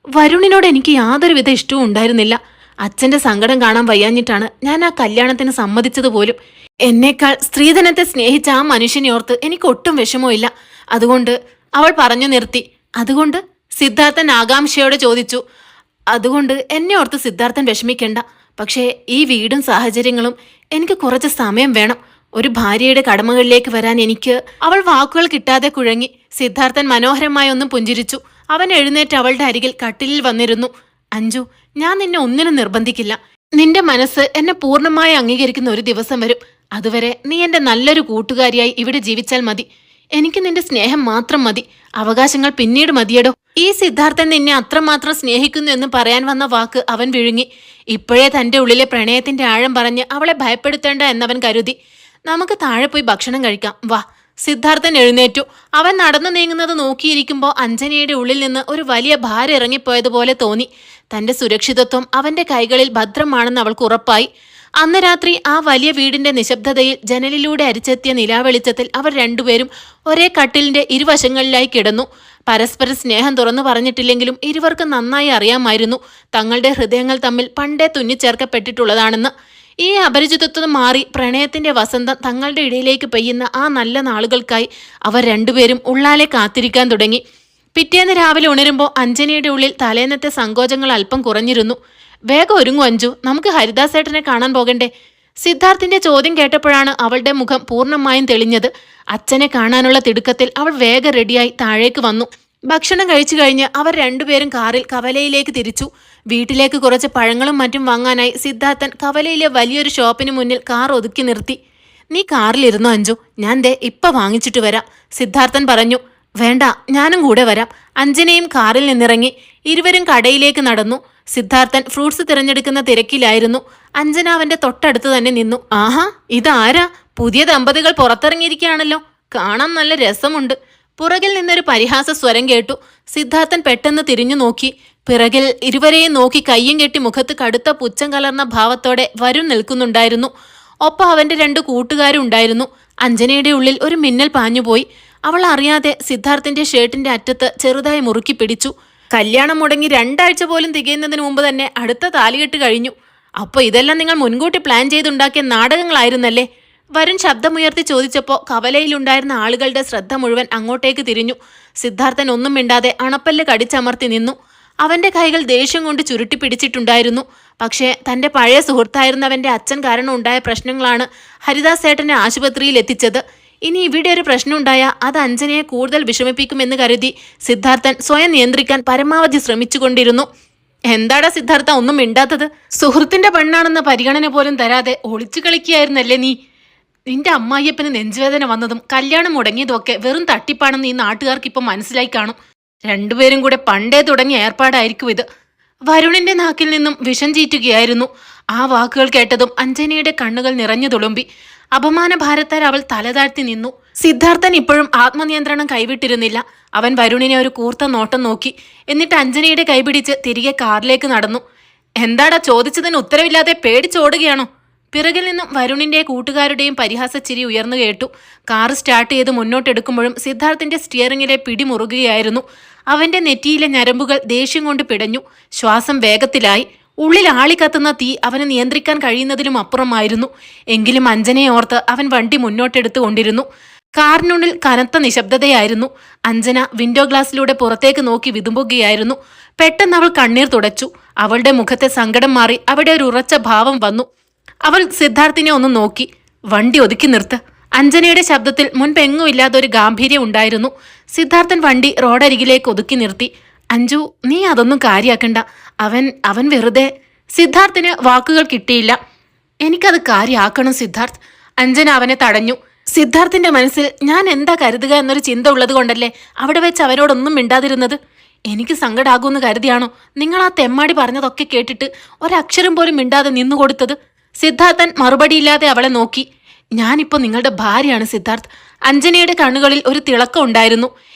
വരുണിനോട് എനിക്ക് യാതൊരുവിധ ഇഷ്ടവും ഉണ്ടായിരുന്നില്ല. അച്ഛന്റെ സങ്കടം കാണാൻ വയ്യാഞ്ഞിട്ടാണ് ഞാൻ ആ കല്യാണത്തിന് സമ്മതിച്ചതുപോലും. എന്നേക്കാൾ സ്ത്രീധനത്തെ സ്നേഹിച്ച ആ മനുഷ്യനെ ഓർത്ത് എനിക്ക് ഒട്ടും വിഷമമില്ല. അതുകൊണ്ട് അവൾ പറഞ്ഞു നിർത്തി. അതുകൊണ്ട് സിദ്ധാർത്ഥൻ ആകാംക്ഷയോടെ ചോദിച്ചു. അതുകൊണ്ട് എന്നെ ഓർത്ത് സിദ്ധാർത്ഥൻ വിഷമിക്കേണ്ട. പക്ഷേ ഈ വീടും സാഹചര്യങ്ങളും എനിക്ക് കുറച്ച് സമയം വേണം. ഒരു ഭാര്യയുടെ കടമകളിലേക്ക് വരാൻ എനിക്ക്. അവൾ വാക്കുകൾ കിട്ടാതെ കുഴങ്ങി. സിദ്ധാർത്ഥൻ മനോഹരമായി ഒന്ന് പുഞ്ചിരിച്ചു. അവൻ എഴുന്നേറ്റ് അവളുടെ അരികിൽ കട്ടിലിൽ വന്നിരുന്നു. അഞ്ജു, ഞാൻ നിന്നെ ഒന്നിനും നിർബന്ധിക്കില്ല. നിന്റെ മനസ്സ് എന്നെ പൂർണ്ണമായി അംഗീകരിക്കുന്ന ഒരു ദിവസം വരും. അതുവരെ നീ എന്റെ നല്ലൊരു കൂട്ടുകാരിയായി ഇവിടെ ജീവിച്ചാൽ മതി. എനിക്ക് നിന്റെ സ്നേഹം മാത്രം മതി. അവകാശങ്ങൾ പിന്നീട് മതിയടോ. ഈ സിദ്ധാർത്ഥൻ നിന്നെ അത്രമാത്രം സ്നേഹിക്കുന്നു എന്ന് പറയാൻ വന്ന വാക്ക് അവൻ വിഴുങ്ങി. ഇപ്പോഴേ തന്റെ ഉള്ളിലെ പ്രണയത്തിന്റെ ആഴം പറഞ്ഞ് അവളെ ഭയപ്പെടുത്തേണ്ട എന്നവൻ കരുതി. നമുക്ക് താഴെ പോയി ഭക്ഷണം കഴിക്കാം, വാ. സിദ്ധാർത്ഥൻ എഴുന്നേറ്റു. അവൻ നടന്നു നീങ്ങുന്നത് നോക്കിയിരിക്കുമ്പോൾ അഞ്ജനയുടെ ഉള്ളിൽ നിന്ന് ഒരു വലിയ ഭാരം ഇറങ്ങിപ്പോയതുപോലെ തോന്നി. തന്റെ സുരക്ഷിതത്വം അവന്റെ കൈകളിൽ ഭദ്രമാണെന്ന് അവൾക്ക് ഉറപ്പായി. അന്ന് രാത്രി ആ വലിയ വീടിന്റെ നിശബ്ദതയിൽ ജനലിലൂടെ അരിച്ചെത്തിയ നിലാവെളിച്ചത്തിൽ അവർ രണ്ടുപേരും ഒരേ കട്ടിലിന്റെ ഇരുവശങ്ങളിലായി കിടന്നു. പരസ്പര സ്നേഹം തുറന്നു പറഞ്ഞിട്ടില്ലെങ്കിലും ഇരുവർക്കും നന്നായി അറിയാമായിരുന്നു തങ്ങളുടെ ഹൃദയങ്ങൾ തമ്മിൽ പണ്ടേ തുന്നിച്ചേർക്കപ്പെട്ടിട്ടുള്ളതാണെന്ന്. ഈ അപരിചിതത്വം മാറി പ്രണയത്തിന്റെ വസന്തം തങ്ങളുടെ ഇടയിലേക്ക് പെയ്യുന്ന ആ നല്ല നാളുകൾക്കായി അവർ രണ്ടുപേരും ഉള്ളാലെ കാത്തിരിക്കാൻ തുടങ്ങി. പിറ്റേന്ന് രാവിലെ ഉണരുമ്പോൾ അഞ്ജനയുടെ ഉള്ളിൽ തലേന്നത്തെ സങ്കോചങ്ങൾ അല്പം കുറഞ്ഞിരുന്നു. വേഗം ഒരുങ്ങും അഞ്ജു, നമുക്ക് ഹരിദാസേട്ടനെ കാണാൻ പോകണ്ടേ? സിദ്ധാർത്ഥിന്റെ ചോദ്യം കേട്ടപ്പോഴാണ് അവളുടെ മുഖം പൂർണ്ണമായും തെളിഞ്ഞത്. അച്ഛനെ കാണാനുള്ള തിടുക്കത്തിൽ അവൾ വേഗം റെഡിയായി താഴേക്ക് വന്നു. ഭക്ഷണം കഴിച്ചു കഴിഞ്ഞ് അവർ രണ്ടുപേരും കാറിൽ കവലയിലേക്ക് തിരിച്ചു. വീട്ടിലേക്ക് കുറച്ച് പഴങ്ങളും മറ്റും വാങ്ങാനായി സിദ്ധാർത്ഥൻ കവലയിലെ വലിയൊരു ഷോപ്പിന് മുന്നിൽ കാർ ഒതുക്കി നിർത്തി. നീ കാറിലിരുന്നു അഞ്ജു, ഞാൻ ദേ ഇപ്പൊ വാങ്ങിച്ചിട്ട് വരാം, സിദ്ധാർത്ഥൻ പറഞ്ഞു. വേണ്ട, ഞാനും കൂടെ വരാം. അഞ്ജനയും കാറിൽ നിന്നിറങ്ങി. ഇരുവരും കടയിലേക്ക് നടന്നു. സിദ്ധാർത്ഥൻ ഫ്രൂട്ട്സ് തിരഞ്ഞെടുക്കുന്ന തിരക്കിലായിരുന്നു. അഞ്ജന അവന്റെ തൊട്ടടുത്ത് തന്നെ നിന്നു. ആഹാ, ഇതാരാ? പുതിയ ദമ്പതികൾ പുറത്തിറങ്ങിയിരിക്കുകയാണല്ലോ. കാണാൻ നല്ല രസമുണ്ട്. പുറകിൽ നിന്നൊരു പരിഹാസ സ്വരം കേട്ടു. സിദ്ധാർത്ഥൻ പെട്ടെന്ന് തിരിഞ്ഞു നോക്കി. പിറകിൽ ഇരുവരെയും നോക്കി കയ്യും കെട്ടി മുഖത്ത് കടുത്ത പുച്ഛം കലർന്ന ഭാവത്തോടെ വരുൺ നിൽക്കുന്നുണ്ടായിരുന്നു. ഒപ്പം അവന്റെ രണ്ട് കൂട്ടുകാരും ഉണ്ടായിരുന്നു. അഞ്ജനയുടെ ഉള്ളിൽ ഒരു മിന്നൽ പാഞ്ഞുപോയി. അവൾ അറിയാതെ സിദ്ധാർത്ഥിന്റെ ഷർട്ടിന്റെ അറ്റത്ത് ചെറുതായി മുറുക്കി പിടിച്ചു. കല്യാണം മുടങ്ങി 2 ആഴ്ച പോലും തികയുന്നതിന് മുമ്പ് തന്നെ അടുത്ത താലികെട്ട് കഴിഞ്ഞു. അപ്പോൾ ഇതെല്ലാം നിങ്ങൾ മുൻകൂട്ടി പ്ലാൻ ചെയ്തുണ്ടാക്കിയ നാടകങ്ങളായിരുന്നല്ലേ? വരുൺ ശബ്ദമുയർത്തി ചോദിച്ചപ്പോൾ കവലയിലുണ്ടായിരുന്ന ആളുകളുടെ ശ്രദ്ധ മുഴുവൻ അങ്ങോട്ടേക്ക് തിരിഞ്ഞു. സിദ്ധാർത്ഥൻ ഒന്നും മിണ്ടാതെ അണപ്പല്ല് കടിച്ചമർത്തി നിന്നു. അവന്റെ കൈകൾ ദേഷ്യം കൊണ്ട് ചുരുട്ടി പിടിച്ചിട്ടുണ്ടായിരുന്നു. പക്ഷേ തന്റെ പഴയ സുഹൃത്തായിരുന്നവന്റെ അച്ഛൻ കാരണം ഉണ്ടായ പ്രശ്നങ്ങളാണ് ഹരിദാസേട്ടനെ ആശുപത്രിയിൽ എത്തിച്ചത്. ഇനി ഇവിടെ ഒരു പ്രശ്നമുണ്ടായാൽ അത് അഞ്ജനയെ കൂടുതൽ വിഷമിപ്പിക്കുമെന്ന് കരുതി സിദ്ധാർത്ഥൻ സ്വയം നിയന്ത്രിക്കാൻ പരമാവധി ശ്രമിച്ചുകൊണ്ടിരുന്നു. എന്താടാ സിദ്ധാർത്ഥ ഒന്നും മിണ്ടാത്തത്? സുഹൃത്തിന്റെ പെണ്ണാണെന്ന പരിഗണന പോലും തരാതെ ഒളിച്ചു കളിക്കുകയായിരുന്നല്ലേ നീ? നിന്റെ അമ്മായിയപ്പന് നെഞ്ചുവേദന വന്നതും കല്യാണം മുടങ്ങിയതുമൊക്കെ വെറും തട്ടിപ്പാണെന്ന് ഈ നാട്ടുകാർക്ക് ഇപ്പം മനസ്സിലായി കാണും. രണ്ടുപേരും കൂടെ പണ്ടേ തുടങ്ങിയ ഏർപ്പാടായിരിക്കും ഇത്. വരുണിന്റെ നാക്കിൽ നിന്നും വിഷം ചീറ്റുകയായിരുന്നു. ആ വാക്കുകൾ കേട്ടതും അഞ്ജനയുടെ കണ്ണുകൾ നിറഞ്ഞു തുളുമ്പി. അപമാന ഭാരത്താൽ അവൾ തലതാഴ്ത്തി നിന്നു. സിദ്ധാർത്ഥൻ ഇപ്പോഴും ആത്മനിയന്ത്രണം കൈവിട്ടിരുന്നില്ല. അവൻ വരുണിനെ ഒരു കൂർത്ത നോട്ടം നോക്കി. എന്നിട്ട് അഞ്ജനയുടെ കൈപിടിച്ച് തിരികെ കാറിലേക്ക് നടന്നു. എന്താടാ ചോദിച്ചതിന് ഉത്തരവില്ലാതെ പേടിച്ചോടുകയാണോ? പിറകിൽ നിന്നും വരുണിന്റെ കൂട്ടുകാരുടെയും പരിഹാസച്ചിരി ഉയർന്നു കേട്ടു. കാർ സ്റ്റാർട്ട് ചെയ്ത് മുന്നോട്ടെടുക്കുമ്പോഴും സിദ്ധാർത്ഥിന്റെ സ്റ്റിയറിംഗിലെ പിടി മുറുകുകയായിരുന്നു. അവന്റെ നെറ്റിയിലെ ഞരമ്പുകൾ ദേഷ്യം കൊണ്ട് പിടഞ്ഞു. ശ്വാസം വേഗത്തിലായി. ഉള്ളിൽ ആളിക്കത്തുന്ന തീ അവന് നിയന്ത്രിക്കാൻ കഴിയുന്നതിലും അപ്പുറമായിരുന്നു. എങ്കിലും അഞ്ജനയെ ഓർത്ത് അവൻ വണ്ടി മുന്നോട്ടെടുത്തു കൊണ്ടിരുന്നു. കാറിനുള്ളിൽ കനത്ത നിശബ്ദതയായിരുന്നു. അഞ്ജന വിൻഡോ ഗ്ലാസ്സിലൂടെ പുറത്തേക്ക് നോക്കി വിതുമ്പുകയായിരുന്നു. പെട്ടെന്ന് അവൾ കണ്ണീർ തുടച്ചു. അവളുടെ മുഖത്തെ സങ്കടം മാറി അവിടെ ഒരു ഉറച്ച ഭാവം വന്നു. അവൾ സിദ്ധാർത്ഥിനെ ഒന്ന് നോക്കി. വണ്ടി ഒതുക്കി നിർത്ത്. അഞ്ജനയുടെ ശബ്ദത്തിൽ മുൻപെങ്ങും ഇല്ലാതൊരു ഗാംഭീര്യം ഉണ്ടായിരുന്നു. സിദ്ധാർത്ഥൻ വണ്ടി റോഡരികിലേക്ക് ഒതുക്കി നിർത്തി. അഞ്ജു, നീ അതൊന്നും കാര്യാക്കണ്ട. അവൻ വെറുതെ. സിദ്ധാർത്ഥിന് വാക്കുകൾ കിട്ടിയില്ല. എനിക്കത് കാര്യാക്കണം സിദ്ധാർത്ഥ്. അഞ്ജന അവനെ തടഞ്ഞു. സിദ്ധാർത്ഥിന്റെ മനസ്സിൽ ഞാൻ എന്താ കരുതുക എന്നൊരു ചിന്ത ഉള്ളത് കൊണ്ടല്ലേ അവിടെ വെച്ച് അവരോടൊന്നും മിണ്ടാതിരുന്നത്. എനിക്ക് സങ്കടാകൂന്ന് കരുതിയാണോ നിങ്ങൾ ആ തെമ്മാടി പറഞ്ഞതൊക്കെ കേട്ടിട്ട് ഒരക്ഷരം പോലും മിണ്ടാതെ നിന്നുകൊടുത്തത്? സിദ്ധാർത്ഥൻ മറുപടിയില്ലാതെ അവളെ നോക്കി. ഞാനിപ്പോ നിങ്ങളുടെ ഭാര്യയാണ് സിദ്ധാർത്ഥ്. അഞ്ജനയുടെ കണ്ണുകളിൽ ഒരു തിളക്കം ഉണ്ടായിരുന്നു.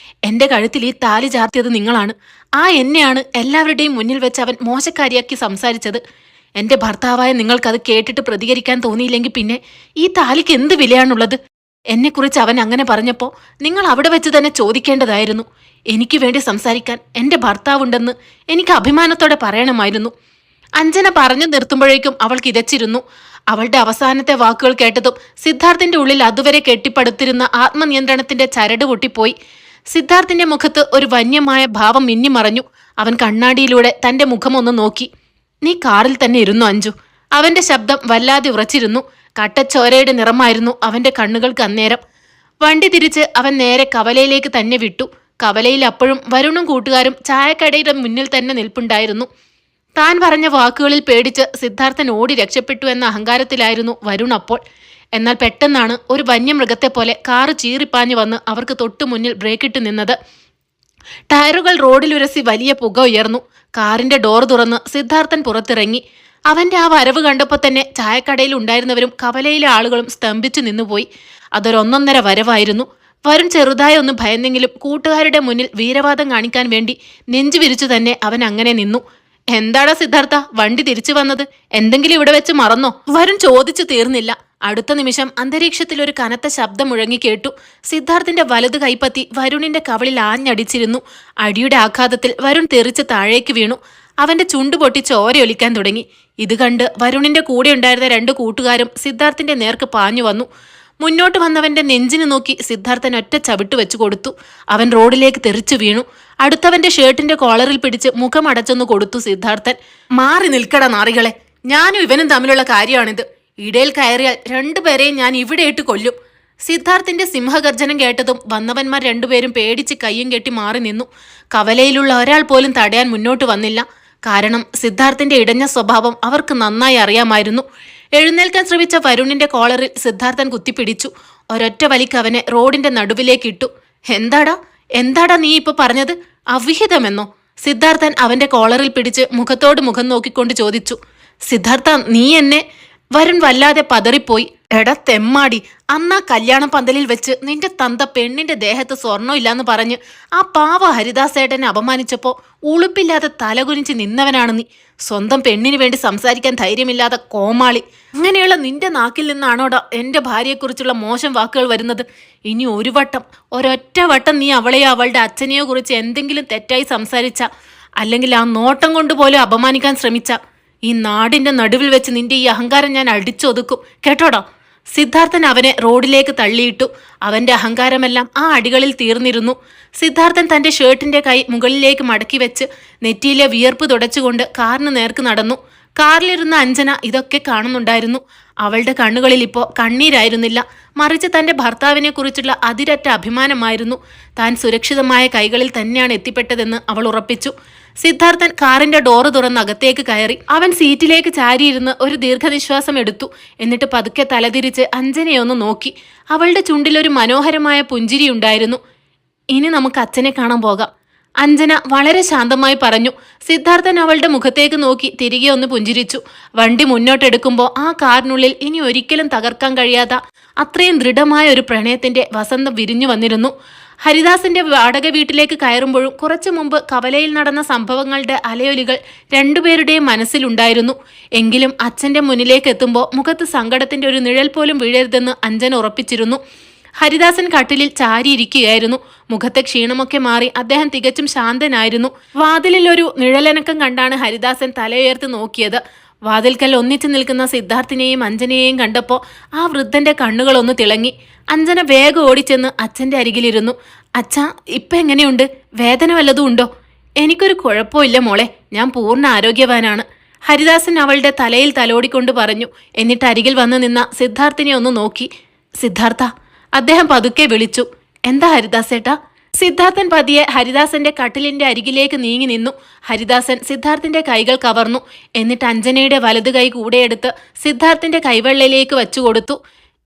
എന്റെ കഴുത്തിൽ ഈ താലി ചാർത്തിയത് നിങ്ങളാണ്. ആ എന്നെയാണ് എല്ലാവരുടെയും മുന്നിൽ വെച്ച് അവൻ മോശക്കാരിയാക്കി സംസാരിച്ചത്. എന്റെ ഭർത്താവായ നിങ്ങൾക്കത് കേട്ടിട്ട് പ്രതികരിക്കാൻ തോന്നിയില്ലെങ്കിൽ പിന്നെ ഈ താലിക്ക് എന്ത് വിലയാണുള്ളത്? എന്നെക്കുറിച്ച് അവൻ അങ്ങനെ പറഞ്ഞപ്പോ നിങ്ങൾ അവിടെ വെച്ച് തന്നെ ചോദിക്കേണ്ടതായിരുന്നു. എനിക്ക് വേണ്ടി സംസാരിക്കാൻ എന്റെ ഭർത്താവുണ്ടെന്ന് എനിക്ക് അഭിമാനത്തോടെ പറയണമായിരുന്നു. അഞ്ജന പറഞ്ഞു നിർത്തുമ്പോഴേക്കും അവൾ കിതച്ചിരുന്നു. അവളുടെ അവസാനത്തെ വാക്കുകൾ കേട്ടതും സിദ്ധാർത്ഥിന്റെ ഉള്ളിൽ അതുവരെ കെട്ടിപ്പടുത്തിരുന്ന ആത്മനിയന്ത്രണത്തിന്റെ ചരട് പൊട്ടിപ്പോയി. സിദ്ധാർത്ഥിന്റെ മുഖത്ത് ഒരു വന്യമായ ഭാവം മിന്നിമറഞ്ഞു. അവൻ കണ്ണാടിയിലൂടെ തന്റെ മുഖമൊന്ന് നോക്കി. നീ കാറിൽ തന്നെ ഇരുന്നു അഞ്ജു. അവന്റെ ശബ്ദം വല്ലാതെ ഉറച്ചിരുന്നു. കട്ടച്ചോരയുടെ നിറമായിരുന്നു അവന്റെ കണ്ണുകൾക്ക് അന്നേരം. വണ്ടി തിരിച്ച് അവൻ നേരെ കവലയിലേക്ക് തന്നെ വിട്ടു. കവലയിൽ അപ്പോഴും വരുണും കൂട്ടുകാരും ചായക്കടയുടെ മുന്നിൽ തന്നെ നിൽപ്പുണ്ടായിരുന്നു. താൻ പറഞ്ഞ വാക്കുകളിൽ പേടിച്ച് സിദ്ധാർത്ഥൻ ഓടി രക്ഷപ്പെട്ടു എന്ന അഹങ്കാരത്തിലായിരുന്നു വരുൺ അപ്പോൾ. എന്നാൽ പെട്ടെന്നാണ് ഒരു വന്യമൃഗത്തെ പോലെ കാറ് ചീറിപ്പാഞ്ഞു വന്ന് അവർക്ക് തൊട്ടു മുന്നിൽ ബ്രേക്കിട്ട് നിന്നത്. ടയറുകൾ റോഡിലുരസി വലിയ പുക ഉയർന്നു. കാറിന്റെ ഡോർ തുറന്ന് സിദ്ധാർത്ഥൻ പുറത്തിറങ്ങി. അവന്റെ ആ വരവ് കണ്ടപ്പോൾ തന്നെ ചായക്കടയിൽ ഉണ്ടായിരുന്നവരും കവലയിലെ ആളുകളും സ്തംഭിച്ചു നിന്നുപോയി. അതൊരൊന്നൊന്നര വരവായിരുന്നു. വരുൺ ചെറുതായി ഒന്ന് ഭയന്നെങ്കിലും കൂട്ടുകാരുടെ മുന്നിൽ വീരവാദം കാണിക്കാൻ വേണ്ടി നെഞ്ചു വിരിച്ചു തന്നെ അവൻ അങ്ങനെ നിന്നു. എന്താടാ സിദ്ധാർത്ഥ, വണ്ടി തിരിച്ചു വന്നത്? എന്തെങ്കിലും ഇവിടെ വെച്ച് മറന്നോ? വരുൺ ചോദിച്ചു തീർന്നില്ല. അടുത്ത നിമിഷം അന്തരീക്ഷത്തിൽ ഒരു കനത്ത ശബ്ദം മുഴങ്ങി കേട്ടു. സിദ്ധാർത്ഥിന്റെ വലതു കൈപ്പത്തി വരുണിന്റെ കവളിൽ ആഞ്ഞടിച്ചിരുന്നു. അടിയുടെ ആഘാതത്തിൽ വരുൺ തെറിച്ച് താഴേക്ക് വീണു. അവന്റെ ചുണ്ടു പൊട്ടി ചോരയൊലിക്കാൻ തുടങ്ങി. ഇത് കണ്ട് വരുണിന്റെ കൂടെ ഉണ്ടായിരുന്ന 2 കൂട്ടുകാരും സിദ്ധാർത്ഥിന്റെ നേർക്ക് പാഞ്ഞു വന്നു. മുന്നോട്ട് വന്നവന്റെ നെഞ്ചിന് നോക്കി സിദ്ധാർത്ഥൻ ഒറ്റ ചവിട്ട് വെച്ചു കൊടുത്തു. അവൻ റോഡിലേക്ക് തെറിച്ചു വീണു. അടുത്തവന്റെ ഷർട്ടിന്റെ കോളറിൽ പിടിച്ച് മുഖം അടച്ചൊന്നു കൊടുത്തു സിദ്ധാർത്ഥൻ. മാറി നിൽക്കട നാറികളെ, ഞാനും ഇവനും തമ്മിലുള്ള കാര്യമാണിത്. ഇടയിൽ കയറിയാൽ 2 പേരെയും ഞാൻ ഇവിടെ ഇട്ട് കൊല്ലും. സിദ്ധാർത്ഥിന്റെ സിംഹഗർജനം കേട്ടതും വന്നവന്മാർ 2 പേരും പേടിച്ച് കയ്യും കെട്ടി മാറി നിന്നു. കവലയിലുള്ള ഒരാൾ പോലും തടയാൻ മുന്നോട്ട് വന്നില്ല. കാരണം സിദ്ധാർത്ഥിന്റെ ഇടഞ്ഞ സ്വഭാവം അവർക്ക് നന്നായി അറിയാമായിരുന്നു. എഴുന്നേൽക്കാൻ ശ്രമിച്ച വരുണിന്റെ കോളറിൽ സിദ്ധാർത്ഥൻ കുത്തിപ്പിടിച്ചു. ഒരൊറ്റ വലിക്ക് അവനെ റോഡിന്റെ നടുവിലേക്കിട്ടു. എന്താടാ നീ ഇപ്പൊ പറഞ്ഞത്? അവിഹിതമെന്നോ? സിദ്ധാർത്ഥൻ അവന്റെ കോളറിൽ പിടിച്ച് മുഖത്തോട് മുഖം നോക്കിക്കൊണ്ട് ചോദിച്ചു. സിദ്ധാർത്ഥ, നീ എന്നെ... വരുൺ വല്ലാതെ പതറിപ്പോയി. എടാ തെമ്മാടി, അന്നാ കല്യാണ പന്തലിൽ വെച്ച് നിന്റെ തന്ത പെണ്ണിന്റെ ദേഹത്ത് സ്വർണ്ണം ഇല്ലാന്ന് പറഞ്ഞ് ആ പാവ ഹരിദാസേട്ടനെ അപമാനിച്ചപ്പോ ഉളുപ്പില്ലാതെ തലകുനിച്ച് നിന്നവനാണ് നീ. സ്വന്തം പെണ്ണിന് വേണ്ടി സംസാരിക്കാൻ ധൈര്യമില്ലാതെ കോമാളി. അങ്ങനെയുള്ള നിന്റെ നാക്കിൽ നിന്നാണോടാ എന്റെ ഭാര്യയെക്കുറിച്ചുള്ള മോശം വാക്കുകൾ വരുന്നത്? ഇനി ഒരൊറ്റ വട്ടം നീ അവളെയോ അവളുടെ അച്ഛനെയോ കുറിച്ച് എന്തെങ്കിലും തെറ്റായി സംസാരിച്ച, അല്ലെങ്കിൽ ആ നോട്ടം കൊണ്ടുപോലും അപമാനിക്കാൻ ശ്രമിച്ച, ഈ നാടിന്റെ നടുവിൽ വെച്ച് നിന്റെ ഈ അഹങ്കാരം ഞാൻ അടിച്ചൊതുക്കും, കേട്ടോടാ. സിദ്ധാർത്ഥൻ അവനെ റോഡിലേക്ക് തള്ളിയിട്ടു. അവന്റെ അഹങ്കാരമെല്ലാം ആ അടികളിൽ തീർന്നിരുന്നു. സിദ്ധാർത്ഥൻ തന്റെ ഷർട്ടിന്റെ കൈ മുകളിലേക്ക് മടക്കി വെച്ച് നെറ്റിയിലെ വിയർപ്പ് തുടച്ചുകൊണ്ട് കാറിന് നേർക്ക് നടന്നു. കാറിലിരുന്ന അഞ്ജന ഇതൊക്കെ കാണുന്നുണ്ടായിരുന്നു. അവളുടെ കണ്ണുകളിൽ ഇപ്പോൾ കണ്ണീരായിരുന്നില്ല, മറിച്ച് തന്റെ ഭർത്താവിനെ കുറിച്ചുള്ള അതിരറ്റ അഭിമാനമായിരുന്നു. താൻ സുരക്ഷിതമായ കൈകളിൽ തന്നെയാണ് എത്തിപ്പെട്ടതെന്ന് അവൾ ഉറപ്പിച്ചു. സിദ്ധാർത്ഥൻ കാറിന്റെ ഡോറ് തുറന്ന് അകത്തേക്ക് കയറി. അവൻ സീറ്റിലേക്ക് ചാരിയിരുന്ന് ഒരു ദീർഘനിശ്വാസം എടുത്തു. എന്നിട്ട് പതുക്കെ തലതിരിച്ച് അഞ്ജനയൊന്ന് നോക്കി. അവളുടെ ചുണ്ടിലൊരു മനോഹരമായ പുഞ്ചിരി ഉണ്ടായിരുന്നു. ഇനി നമുക്ക് അച്ഛനെ കാണാൻ പോകാം, അഞ്ജന വളരെ ശാന്തമായി പറഞ്ഞു. സിദ്ധാർത്ഥൻ അവളുടെ മുഖത്തേക്ക് നോക്കി തിരികെ ഒന്ന് പുഞ്ചിരിച്ചു. വണ്ടി മുന്നോട്ടെടുക്കുമ്പോൾ ആ കാറിനുള്ളിൽ ഇനി ഒരിക്കലും തകർക്കാൻ കഴിയാത്ത അത്രയും ദൃഢമായ ഒരു പ്രണയത്തിന്റെ വസന്തം വിരിഞ്ഞു വന്നിരുന്നു. ഹരിദാസിന്റെ വാടക വീട്ടിലേക്ക് കയറുമ്പോഴും കുറച്ചു മുമ്പ് കവലയിൽ നടന്ന സംഭവങ്ങളുടെ അലയൊലികൾ 2 പേരുടെയും മനസ്സിലുണ്ടായിരുന്നു. എങ്കിലും അച്ഛന്റെ മുന്നിലേക്ക് എത്തുമ്പോൾ മുഖത്ത് സങ്കടത്തിന്റെ ഒരു നിഴൽ പോലും വീഴരുതെന്ന് അഞ്ജന ഉറപ്പിച്ചിരുന്നു. ഹരിദാസൻ കട്ടിലിൽ ചാരിയിരിക്കുകയായിരുന്നു. മുഖത്തെ ക്ഷീണമൊക്കെ മാറി അദ്ദേഹം തികച്ചും ശാന്തനായിരുന്നു. വാതിലിൽ ഒരു നിഴലനക്കം കണ്ടാണ് ഹരിദാസൻ തലയുയർത്തി നോക്കിയത്. വാതിൽക്കൽ ഒന്നിച്ചു നിൽക്കുന്ന സിദ്ധാർത്ഥിനെയും അഞ്ജനയെയും കണ്ടപ്പോൾ ആ വൃദ്ധന്റെ കണ്ണുകളൊന്ന് തിളങ്ങി. അഞ്ജന വേഗം ഓടിച്ചെന്ന് അച്ഛന്റെ അരികിലിരുന്നു. അച്ഛാ, ഇപ്പം എങ്ങനെയുണ്ട്? വേദന വല്ലതും ഉണ്ടോ? എനിക്കൊരു കുഴപ്പമില്ല മോളെ, ഞാൻ പൂർണ്ണ ആരോഗ്യവാനാണ്, ഹരിദാസൻ അവളുടെ തലയിൽ തലോടിക്കൊണ്ട് പറഞ്ഞു. എന്നിട്ട് അരികിൽ വന്നു നിന്ന സിദ്ധാർത്ഥിനെ ഒന്ന് നോക്കി. സിദ്ധാർത്ഥ, അദ്ദേഹം പതുക്കെ വിളിച്ചു. എന്താ ഹരിദാസേട്ടാ? സിദ്ധാർത്ഥൻ പതിയെ ഹരിദാസന്റെ കട്ടിലിന്റെ അരികിലേക്ക് നീങ്ങി നിന്നു. ഹരിദാസൻ സിദ്ധാർത്ഥിന്റെ കൈകൾ കവർന്നു. എന്നിട്ട് അഞ്ജനയുടെ വലതു കൈ കൂടെയെടുത്ത് സിദ്ധാർത്ഥിന്റെ കൈവെള്ളയിലേക്ക് വെച്ചു കൊടുത്തു.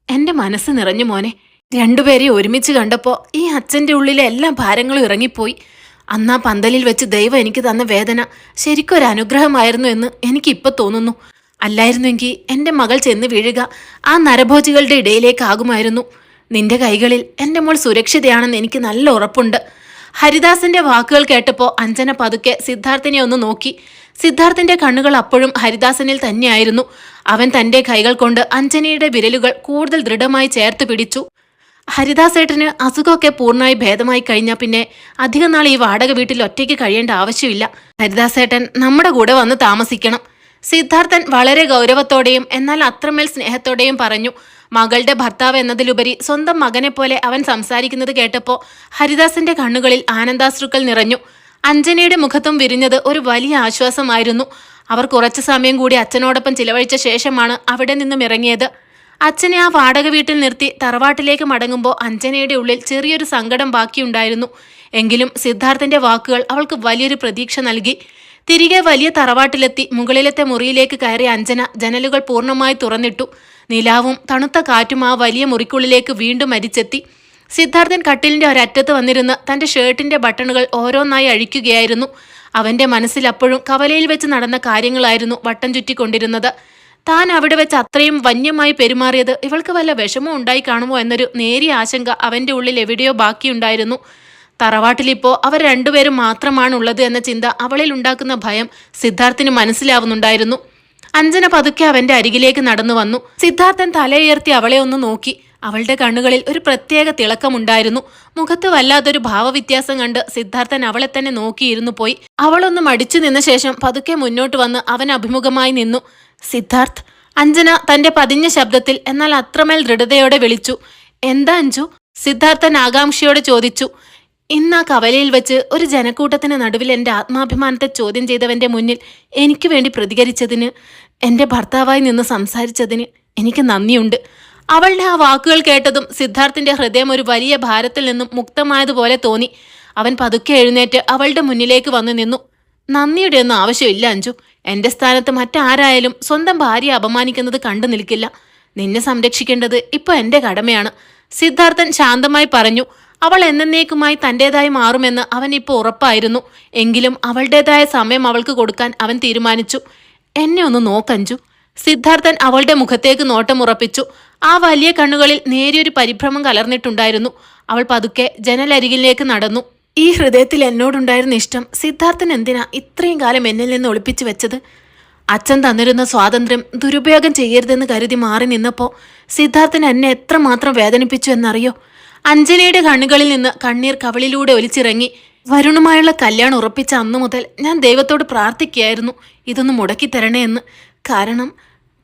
എന്റെ മനസ്സ് നിറഞ്ഞു മോനെ, രണ്ടുപേരെയും ഒരുമിച്ച് കണ്ടപ്പോൾ ഈ അച്ഛൻ്റെ ഉള്ളിലെ എല്ലാ ഭാരങ്ങളും ഇറങ്ങിപ്പോയി. അന്നാ പന്തലിൽ വെച്ച് ദൈവം എനിക്ക് തന്ന വേദന ശരിക്കൊരു അനുഗ്രഹമായിരുന്നു എന്ന് എനിക്കിപ്പോൾ തോന്നുന്നു. അല്ലായിരുന്നെങ്കിൽ എൻ്റെ മകൾ ചെന്ന് വീഴുക ആ നരഭോജികളുടെ ഇടയിലേക്കാകുമായിരുന്നു. നിന്റെ കൈകളിൽ എൻ്റെ മോൾ സുരക്ഷിതയാണെന്ന് എനിക്ക് നല്ല ഉറപ്പുണ്ട്. ഹരിദാസിന്റെ വാക്കുകൾ കേട്ടപ്പോൾ അഞ്ജന പതുക്കെ സിദ്ധാർത്ഥിനെ ഒന്ന് നോക്കി. സിദ്ധാർത്ഥിന്റെ കണ്ണുകൾ അപ്പോഴും ഹരിദാസനിൽ തന്നെയായിരുന്നു. അവൻ തന്റെ കൈകൾ കൊണ്ട് അഞ്ജനയുടെ വിരലുകൾ കൂടുതൽ ദൃഢമായി ചേർത്ത് പിടിച്ചു. ഹരിദാസേട്ടന് അസുഖമൊക്കെ പൂർണ്ണമായി ഭേദമായി കഴിഞ്ഞാൽ പിന്നെ അധികം നാൾ ഈ വാടക വീട്ടിൽ ഒറ്റയ്ക്ക് കഴിയേണ്ട ആവശ്യമില്ല. ഹരിദാസേട്ടൻ നമ്മുടെ കൂടെ വന്ന് താമസിക്കണം. സിദ്ധാർത്ഥൻ വളരെ ഗൗരവത്തോടെയും എന്നാൽ അത്രമേൽ സ്നേഹത്തോടെയും പറഞ്ഞു. മകളുടെ ഭർത്താവ് എന്നതിലുപരി സ്വന്തം മകനെ പോലെ അവൻ സംസാരിക്കുന്നത് കേട്ടപ്പോൾ ഹരിദാസിന്റെ കണ്ണുകളിൽ ആനന്ദാശ്രുക്കൾ നിറഞ്ഞു. അഞ്ജനയുടെ മുഖത്തും വിരിഞ്ഞത് ഒരു വലിയ ആശ്വാസമായിരുന്നു. അവർ കുറച്ചു സമയം കൂടി അച്ഛനോടൊപ്പം ചിലവഴിച്ച ശേഷമാണ് അവിടെ നിന്നും ഇറങ്ങിയത്. അച്ഛനെ ആ വാടക വീട്ടിൽ നിർത്തി തറവാട്ടിലേക്ക് മടങ്ങുമ്പോൾ അഞ്ജനയുടെ ഉള്ളിൽ ചെറിയൊരു സങ്കടം ബാക്കിയുണ്ടായിരുന്നു. എങ്കിലും സിദ്ധാർത്ഥന്റെ വാക്കുകൾ അവൾക്ക് വലിയൊരു പ്രതീക്ഷ നൽകി. തിരികെ വലിയ തറവാട്ടിലെത്തി മുകളിലത്തെ മുറിയിലേക്ക് കയറിയ അഞ്ജന ജനലുകൾ പൂർണ്ണമായി തുറന്നിട്ടു. നിലാവും തണുത്ത കാറ്റും ആ വലിയ മുറിക്കുള്ളിലേക്ക് വീണ്ടും അരിച്ചെത്തി. സിദ്ധാർത്ഥൻ കട്ടിലിന്റെ ഒരറ്റത്ത് വന്നിരുന്ന് തന്റെ ഷർട്ടിന്റെ ബട്ടണുകൾ ഓരോന്നായി അഴിക്കുകയായിരുന്നു. അവന്റെ മനസ്സിൽ അപ്പോഴും കവലയിൽ വെച്ച് നടന്ന കാര്യങ്ങളായിരുന്നു വട്ടം ചുറ്റിക്കൊണ്ടിരുന്നത്. താൻ അവിടെ വെച്ച് അത്രയും വന്യമായി പെരുമാറിയത് ഇവൾക്ക് വല്ല വിഷമം ഉണ്ടായി കാണുമോ എന്നൊരു നേരിയ ആശങ്ക അവന്റെ ഉള്ളിൽ എവിടെയോ ബാക്കിയുണ്ടായിരുന്നു. തറവാട്ടിലിപ്പോ അവർ രണ്ടുപേരും മാത്രമാണുള്ളത് എന്ന ചിന്ത അവളിൽ ഉണ്ടാക്കുന്ന ഭയം സിദ്ധാർത്ഥിന് മനസ്സിലാവുന്നുണ്ടായിരുന്നു. അഞ്ജന പതുക്കെ അവന്റെ അരികിലേക്ക് നടന്നു വന്നു. സിദ്ധാർത്ഥൻ തലയുയർത്തി അവളെ ഒന്ന് നോക്കി. അവളുടെ കണ്ണുകളിൽ ഒരു പ്രത്യേക തിളക്കമുണ്ടായിരുന്നു. മുഖത്ത് വല്ലാത്തൊരു ഭാവവ്യത്യാസം കണ്ട് സിദ്ധാർത്ഥൻ അവളെ തന്നെ നോക്കിയിരുന്നു പോയി. അവളൊന്ന് മടിച്ചു നിന്ന ശേഷം പതുക്കെ മുന്നോട്ട് വന്ന് അവൻ അഭിമുഖമായി നിന്നു. സിദ്ധാർത്ഥ്, അഞ്ജന തന്റെ പതിഞ്ഞ ശബ്ദത്തിൽ എന്നാൽ അത്രമേൽ ദൃഢതയോടെ വിളിച്ചു. എന്താ അഞ്ജു? സിദ്ധാർത്ഥൻ ആകാംക്ഷയോടെ ചോദിച്ചു. ഇന്ന് ആ കവലയിൽ വെച്ച് ഒരു ജനക്കൂട്ടത്തിന് നടുവിൽ എൻ്റെ ആത്മാഭിമാനത്തെ ചോദ്യം ചെയ്തവന്റെ മുന്നിൽ എനിക്ക് വേണ്ടി പ്രതികരിച്ചതിന്, എൻ്റെ ഭർത്താവായി നിന്ന് സംസാരിച്ചതിന് എനിക്ക് നന്ദിയുണ്ട്. അവളുടെ ആ വാക്കുകൾ കേട്ടതും സിദ്ധാർത്ഥിന്റെ ഹൃദയം ഒരു വലിയ ഭാരത്തിൽ നിന്നും മുക്തമായതുപോലെ തോന്നി. അവൻ പതുക്കെ എഴുന്നേറ്റ് അവളുടെ മുന്നിലേക്ക് വന്നു നിന്നു. നന്ദിയുടെ ഒന്നും ആവശ്യമില്ല അഞ്ജു. എൻ്റെ സ്ഥാനത്ത് മറ്റാരായാലും സ്വന്തം ഭാര്യയെ അപമാനിക്കുന്നത് കണ്ടു നിൽക്കില്ല. നിന്നെ സംരക്ഷിക്കേണ്ടത് ഇപ്പോൾ എൻ്റെ കടമയാണ്, സിദ്ധാർത്ഥൻ ശാന്തമായി പറഞ്ഞു. അവൾ എന്നേക്കുമായി തൻ്റെതായി മാറുമെന്ന് അവൻ ഇപ്പോൾ ഉറപ്പായിരുന്നു. എങ്കിലും അവളുടേതായ സമയം അവൾക്ക് കൊടുക്കാൻ അവൻ തീരുമാനിച്ചു. എന്നെ ഒന്ന് നോക്കഞ്ചു. സിദ്ധാർത്ഥൻ അവളുടെ മുഖത്തേക്ക് നോട്ടമുറപ്പിച്ചു. ആ വലിയ കണ്ണുകളിൽ നേരിയൊരു പരിഭ്രമം കലർന്നിട്ടുണ്ടായിരുന്നു. അവൾ പതുക്കെ ജനലരികിലേക്ക് നടന്നു. ഈ ഹൃദയത്തിൽ എന്നോടുണ്ടായിരുന്ന ഇഷ്ടം സിദ്ധാർത്ഥൻ എന്തിനാ ഇത്രയും കാലം എന്നിൽ നിന്ന് ഒളിപ്പിച്ചു വെച്ചത്? അച്ഛൻ തന്നിരുന്ന സ്വാതന്ത്ര്യം ദുരുപയോഗം ചെയ്യരുതെന്ന് കരുതി മാറി നിന്നപ്പോൾ സിദ്ധാർത്ഥൻ എന്നെ എത്രമാത്രം വേദനിപ്പിച്ചു എന്നറിയോ? അഞ്ജനയുടെ കണ്ണുകളിൽ നിന്ന് കണ്ണീർ കവിളിലൂടെ ഒലിച്ചിറങ്ങി. വരുണുമായുള്ള കല്യാണം ഉറപ്പിച്ച അന്നു മുതൽ ഞാൻ ദൈവത്തോട് പ്രാർത്ഥിക്കുകയായിരുന്നു ഇതൊന്ന് മുടക്കിത്തരണേ എന്ന്.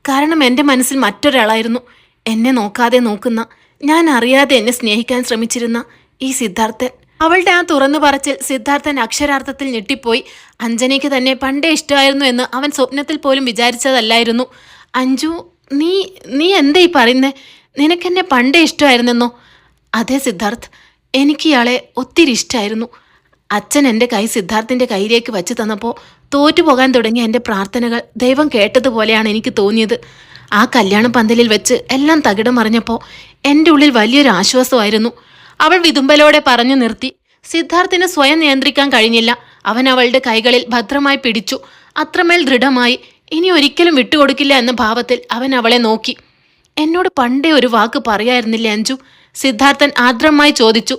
കാരണം എൻ്റെ മനസ്സിൽ മറ്റൊരാളായിരുന്നു. എന്നെ നോക്കാതെ നോക്കുന്ന, ഞാൻ അറിയാതെ എന്നെ സ്നേഹിക്കാൻ ശ്രമിച്ചിരുന്ന ഈ സിദ്ധാർത്ഥൻ. അവളുടെ ആ തുറന്നു പറച്ചിൽ സിദ്ധാർത്ഥൻ അക്ഷരാർത്ഥത്തിൽ ഞെട്ടിപ്പോയി. അഞ്ജനയ്ക്ക് തന്നെ പണ്ടേ ഇഷ്ടമായിരുന്നു എന്ന് അവൻ സ്വപ്നത്തിൽ പോലും വിചാരിച്ചതല്ലായിരുന്നു. അഞ്ജു, നീ എന്താ ഈ പറയുന്നേ? നിനക്കെന്നെ പണ്ടേ ഇഷ്ടമായിരുന്നെന്നോ? അതെ സിദ്ധാർത്ഥ്, എനിക്ക് ഇയാളെ ഒത്തിരി ഇഷ്ടമായിരുന്നു. അച്ഛൻ എൻ്റെ കൈ സിദ്ധാർത്ഥിൻ്റെ കയ്യിലേക്ക് വച്ച് തന്നപ്പോൾ തോറ്റുപോകാൻ തുടങ്ങിയ എൻ്റെ പ്രാർത്ഥനകൾ ദൈവം കേട്ടതുപോലെയാണ് എനിക്ക് തോന്നിയത്. ആ കല്യാണ പന്തലിൽ വെച്ച് എല്ലാം തകിടം മറിഞ്ഞപ്പോൾ എൻ്റെ ഉള്ളിൽ വലിയൊരു ആശ്വാസമായിരുന്നു. അവൾ വിതുമ്പലോടെ പറഞ്ഞു നിർത്തി. സിദ്ധാർത്ഥിന് സ്വയം നിയന്ത്രിക്കാൻ കഴിഞ്ഞില്ല. അവൻ അവളുടെ കൈകളിൽ ഭദ്രമായി പിടിച്ചു. അത്രമേൽ ദൃഢമായി. ഇനി ഒരിക്കലും വിട്ടുകൊടുക്കില്ല എന്ന ഭാവത്തിൽ അവൻ അവളെ നോക്കി. എന്നോട് പണ്ടേ ഒരു വാക്ക് പറയായിരുന്നില്ലേ അഞ്ജു? സിദ്ധാർത്ഥൻ ആർദ്രമായി ചോദിച്ചു.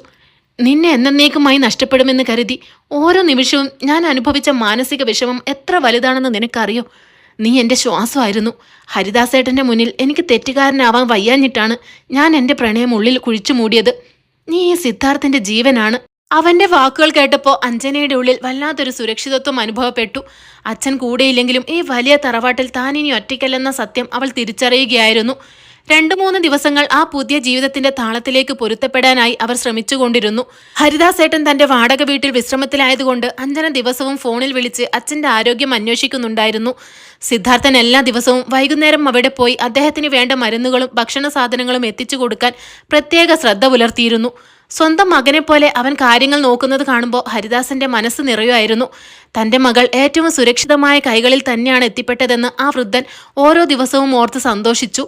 നിന്നെ എന്നേക്കുമായി നഷ്ടപ്പെടുമെന്ന് കരുതി ഓരോ നിമിഷവും ഞാൻ അനുഭവിച്ച മാനസിക വിഷമം എത്ര വലുതാണെന്ന് നിനക്കറിയോ? നീ എൻ്റെ ശ്വാസമായിരുന്നു. ഹരിദാസേട്ടൻ്റെ മുന്നിൽ എനിക്ക് തെറ്റുകാരനാവാൻ വയ്യാഞ്ഞിട്ടാണ് ഞാൻ എൻ്റെ പ്രണയം ഉള്ളിൽ കുഴിച്ചു മൂടിയത്. നീ ഈ സിദ്ധാർത്ഥിൻ്റെ ജീവനാണ്. അവൻ്റെ വാക്കുകൾ കേട്ടപ്പോൾ അഞ്ജനയുടെ ഉള്ളിൽ വല്ലാത്തൊരു സുരക്ഷിതത്വം അനുഭവപ്പെട്ടു. അച്ഛൻ കൂടെയില്ലെങ്കിലും ഈ വലിയ തറവാട്ടിൽ താനിനി ഒറ്റയ്ക്കല്ലെന്ന സത്യം അവൾ തിരിച്ചറിയുകയായിരുന്നു. 2-3 ദിവസങ്ങൾ ആ പുതിയ ജീവിതത്തിന്റെ താളത്തിലേക്ക് പൊരുത്തപ്പെടാനായി അവർ ശ്രമിച്ചുകൊണ്ടിരുന്നു. ഹരിദാസേട്ടൻ തന്റെ വാടക വീട്ടിൽ വിശ്രമത്തിലായതുകൊണ്ട് അഞ്ജന ദിവസവും ഫോണിൽ വിളിച്ച് അച്ഛന്റെ ആരോഗ്യം അന്വേഷിക്കുന്നുണ്ടായിരുന്നു. സിദ്ധാർത്ഥൻ എല്ലാ ദിവസവും വൈകുന്നേരം അവിടെ പോയി അദ്ദേഹത്തിന് വേണ്ട മരുന്നുകളും ഭക്ഷണ സാധനങ്ങളും എത്തിച്ചു കൊടുക്കാൻ പ്രത്യേക ശ്രദ്ധ പുലർത്തിയിരുന്നു. സ്വന്തം മകനെ പോലെ അവൻ കാര്യങ്ങൾ നോക്കുന്നത് കാണുമ്പോൾ ഹരിദാസന്റെ മനസ്സ് നിറയുമായിരുന്നു. തന്റെ മകൾ ഏറ്റവും സുരക്ഷിതമായ കൈകളിൽ തന്നെയാണ് എത്തിപ്പെട്ടതെന്ന് ആ വൃദ്ധൻ ഓരോ ദിവസവും ഓർത്ത് സന്തോഷിച്ചു.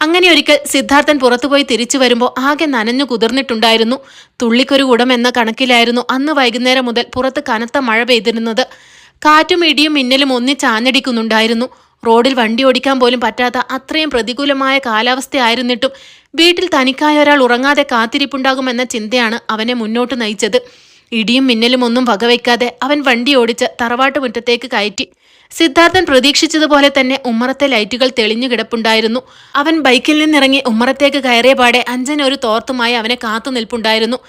അങ്ങനെ ഒരിക്കൽ സിദ്ധാർത്ഥൻ പുറത്തുപോയി തിരിച്ചു വരുമ്പോൾ ആകെ നനഞ്ഞു കുതിർന്നിട്ടുണ്ടായിരുന്നു. തുള്ളിക്കൊരു കുടം എന്ന കണക്കിലായിരുന്നു അന്ന് വൈകുന്നേരം മുതൽ പുറത്ത് കനത്ത മഴ പെയ്തിരുന്നത്. കാറ്റും ഇടിയും മിന്നലും ഒന്നിച്ചാഞ്ഞടിക്കുന്നുണ്ടായിരുന്നു. റോഡിൽ വണ്ടി ഓടിക്കാൻ പോലും പറ്റാത്ത അത്രയും പ്രതികൂലമായ കാലാവസ്ഥയായിരുന്നിട്ടും വീട്ടിൽ തനിക്കായ ഒരാൾ ഉറങ്ങാതെ കാത്തിരിപ്പുണ്ടാകുമെന്ന ചിന്തയാണ് അവനെ മുന്നോട്ട് നയിച്ചത്. ഇടിയും മിന്നലും ഒന്നും വകവയ്ക്കാതെ അവൻ വണ്ടി ഓടിച്ച് തറവാട്ട് മുറ്റത്തേക്ക് കയറ്റി. സിദ്ധാർത്ഥൻ പ്രതീക്ഷിച്ചതുപോലെ തന്നെ ഉമ്മറത്തെ ലൈറ്റുകൾ തെളിഞ്ഞു കിടപ്പുണ്ടായിരുന്നു. അവൻ ബൈക്കിൽ നിന്നിറങ്ങി ഉമ്മറത്തേക്ക് കയറിയ പാടെ അഞ്ജന ഒരു തോർത്തുമായി അവനെ കാത്തു നിൽപ്പുണ്ടായിരുന്നു.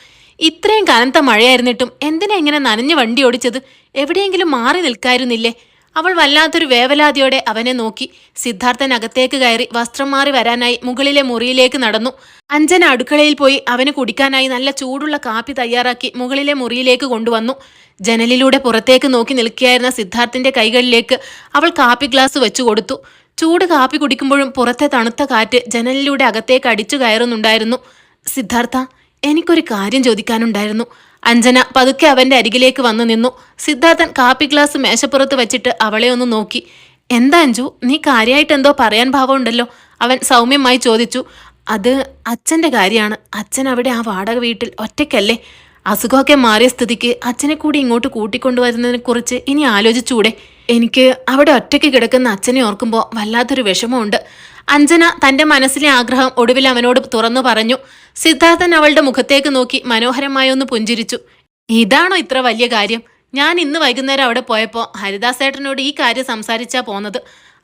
ഇത്രയും കനത്ത മഴയായിരുന്നിട്ടും എന്തിനാ ഇങ്ങനെ നനഞ്ഞു വണ്ടി ഓടിച്ചത്? എവിടെയെങ്കിലും മാറി നിൽക്കായിരുന്നില്ലേ? അവൾ വല്ലാത്തൊരു വേവലാതിയോടെ അവനെ നോക്കി. സിദ്ധാർത്ഥൻ അകത്തേക്ക് കയറി വസ്ത്രം മാറി വരാനായി മുകളിലെ മുറിയിലേക്ക് നടന്നു. അഞ്ജന അടുക്കളയിൽ പോയി അവന് കുടിക്കാനായി നല്ല ചൂടുള്ള കാപ്പി തയ്യാറാക്കി മുകളിലെ മുറിയിലേക്ക് കൊണ്ടുവന്നു. ജനലിലൂടെ പുറത്തേക്ക് നോക്കി നിൽക്കുകയായിരുന്ന സിദ്ധാർത്ഥിന്റെ കൈകളിലേക്ക് അവൾ കാപ്പി ഗ്ലാസ് വെച്ചു കൊടുത്തു. ചൂട് കാപ്പി കുടിക്കുമ്പോഴും പുറത്തെ തണുത്ത കാറ്റ് ജനലിലൂടെ അകത്തേക്ക് അടിച്ചു കയറുന്നുണ്ടായിരുന്നു. സിദ്ധാർത്ഥ, എനിക്കൊരു കാര്യം ചോദിക്കാനുണ്ടായിരുന്നു. അഞ്ജന പതുക്കെ അവന്റെ അരികിലേക്ക് വന്നു നിന്നു. സിദ്ധാർത്ഥൻ കാപ്പി ഗ്ലാസ് മേശപ്പുറത്ത് വെച്ചിട്ട് അവളെ ഒന്ന് നോക്കി. എന്താ അഞ്ജു, നീ കാര്യമായിട്ട് എന്തോ പറയാൻ ഭാവമുണ്ടല്ലോ? അവൻ സൗമ്യമായി ചോദിച്ചു. അത് അച്ഛൻ്റെ കാര്യമാണ്. അച്ഛൻ അവിടെ ആ വാടക വീട്ടിൽ ഒറ്റയ്ക്കല്ലേ? അസുഖമൊക്കെ മാറിയ സ്ഥിതിക്ക് അച്ഛനെ കൂടി ഇങ്ങോട്ട് കൂട്ടിക്കൊണ്ടുവരുന്നതിനെ കുറിച്ച് ഇനി ആലോചിച്ചൂടെ? എനിക്ക് അവിടെ ഒറ്റയ്ക്ക് കിടക്കുന്ന അച്ഛനെ ഓർക്കുമ്പോൾ വല്ലാത്തൊരു വിഷമമുണ്ട്. അഞ്ജന തന്റെ മനസ്സിലെ ആഗ്രഹം ഒടുവിൽ അവനോട് തുറന്നു പറഞ്ഞു. സിദ്ധാർത്ഥൻ അവളുടെ മുഖത്തേക്ക് നോക്കി മനോഹരമായൊന്ന് പുഞ്ചിരിച്ചു. ഇതാണോ ഇത്ര വലിയ കാര്യം? ഞാൻ ഇന്ന് വൈകുന്നേരം അവിടെ പോയപ്പോൾ ഹരിദാസേട്ടനോട് ഈ കാര്യം സംസാരിച്ചാ പോന്നത്.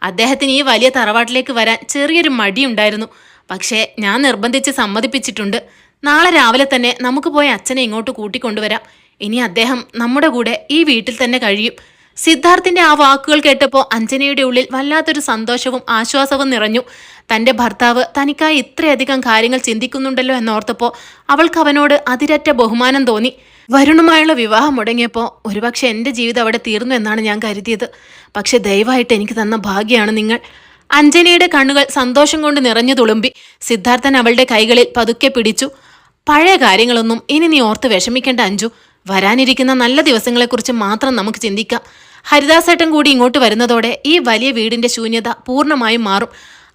അദ്ദേഹത്തിന് ഈ വലിയ തറവാട്ടിലേക്ക് വരാൻ ചെറിയൊരു മടിയുണ്ടായിരുന്നു. പക്ഷേ ഞാൻ നിർബന്ധിച്ച് സമ്മതിപ്പിച്ചിട്ടുണ്ട്. നാളെ രാവിലെ തന്നെ നമുക്ക് പോയി അച്ഛനെ ഇങ്ങോട്ട് കൂട്ടിക്കൊണ്ടുവരാം. ഇനി അദ്ദേഹം നമ്മുടെ കൂടെ ഈ വീട്ടിൽ തന്നെ കഴിയും. സിദ്ധാർത്ഥിന്റെ ആ വാക്കുകൾ കേട്ടപ്പോൾ അഞ്ജനയുടെ ഉള്ളിൽ വല്ലാത്തൊരു സന്തോഷവും ആശ്വാസവും നിറഞ്ഞു. തന്റെ ഭർത്താവ് തനിക്കായി ഇത്രയധികം കാര്യങ്ങൾ ചിന്തിക്കുന്നുണ്ടല്ലോ എന്നോർത്തപ്പോൾ അവൾക്ക് അവനോട് അതിരറ്റ ബഹുമാനം തോന്നി. വരുണുമായുള്ള വിവാഹം മുടങ്ങിയപ്പോൾ ഒരുപക്ഷെ എൻ്റെ ജീവിതം അവിടെ തീർന്നു എന്നാണ് ഞാൻ കരുതിയത്. പക്ഷെ ദയവായിട്ട് എനിക്ക് തന്ന ഭാഗ്യമാണ് നിങ്ങൾ. അഞ്ജനയുടെ കണ്ണുകൾ സന്തോഷം കൊണ്ട് നിറഞ്ഞു തുളുമ്പി. സിദ്ധാർത്ഥൻ അവളുടെ കൈകളിൽ പതുക്കെ പിടിച്ചു. പഴയ കാര്യങ്ങളൊന്നും ഇനി നീ ഓർത്ത് വിഷമിക്കേണ്ട അഞ്ജു. വരാനിരിക്കുന്ന നല്ല ദിവസങ്ങളെക്കുറിച്ച് മാത്രം നമുക്ക് ചിന്തിക്കാം. ഹരിദാസേട്ടൻ കൂടി ഇങ്ങോട്ട് വരുന്നതോടെ ഈ വലിയ വീടിന്റെ ശൂന്യത പൂർണ്ണമായും മാറും.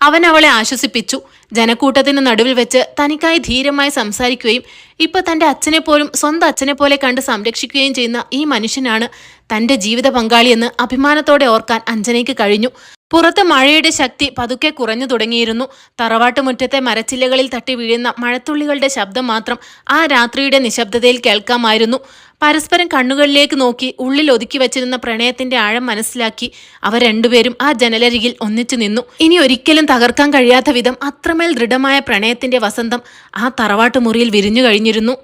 അവൻ അവളെ ആശ്വസിപ്പിച്ചു. ജനക്കൂട്ടത്തിന് നടുവിൽ വെച്ച് തനിക്കായി ധീരമായി സംസാരിക്കുകയും ഇപ്പൊ തന്റെ അച്ഛനെ പോലും സ്വന്തം അച്ഛനെ പോലെ കണ്ട് സംരക്ഷിക്കുകയും ചെയ്യുന്ന ഈ മനുഷ്യനാണ് തന്റെ ജീവിത പങ്കാളിയെന്ന് അഭിമാനത്തോടെ ഓർക്കാൻ അഞ്ജനയ്ക്ക് കഴിഞ്ഞു. പുറത്ത് മഴയുടെ ശക്തി പതുക്കെ കുറഞ്ഞു തുടങ്ങിയിരുന്നു. തറവാട്ടുമുറ്റത്തെ മരച്ചില്ലകളിൽ തട്ടി വീഴുന്ന മഴത്തുള്ളികളുടെ ശബ്ദം മാത്രം ആ രാത്രിയുടെ നിശബ്ദതയിൽ കേൾക്കാമായിരുന്നു. പരസ്പരം കണ്ണുകളിലേക്ക് നോക്കി ഉള്ളിൽ ഒതുക്കി വച്ചിരുന്ന പ്രണയത്തിന്റെ ആഴം മനസ്സിലാക്കി അവർ രണ്ടുപേരും ആ ജനലരികിൽ ഒന്നിച്ചു നിന്നു. ഇനി ഒരിക്കലും തകർക്കാൻ കഴിയാത്ത വിധം അത്രമേൽ ദൃഢമായ പ്രണയത്തിന്റെ വസന്തം ആ തറവാട്ടുമുറിയിൽ വിരിഞ്ഞു കഴിഞ്ഞിരുന്നു.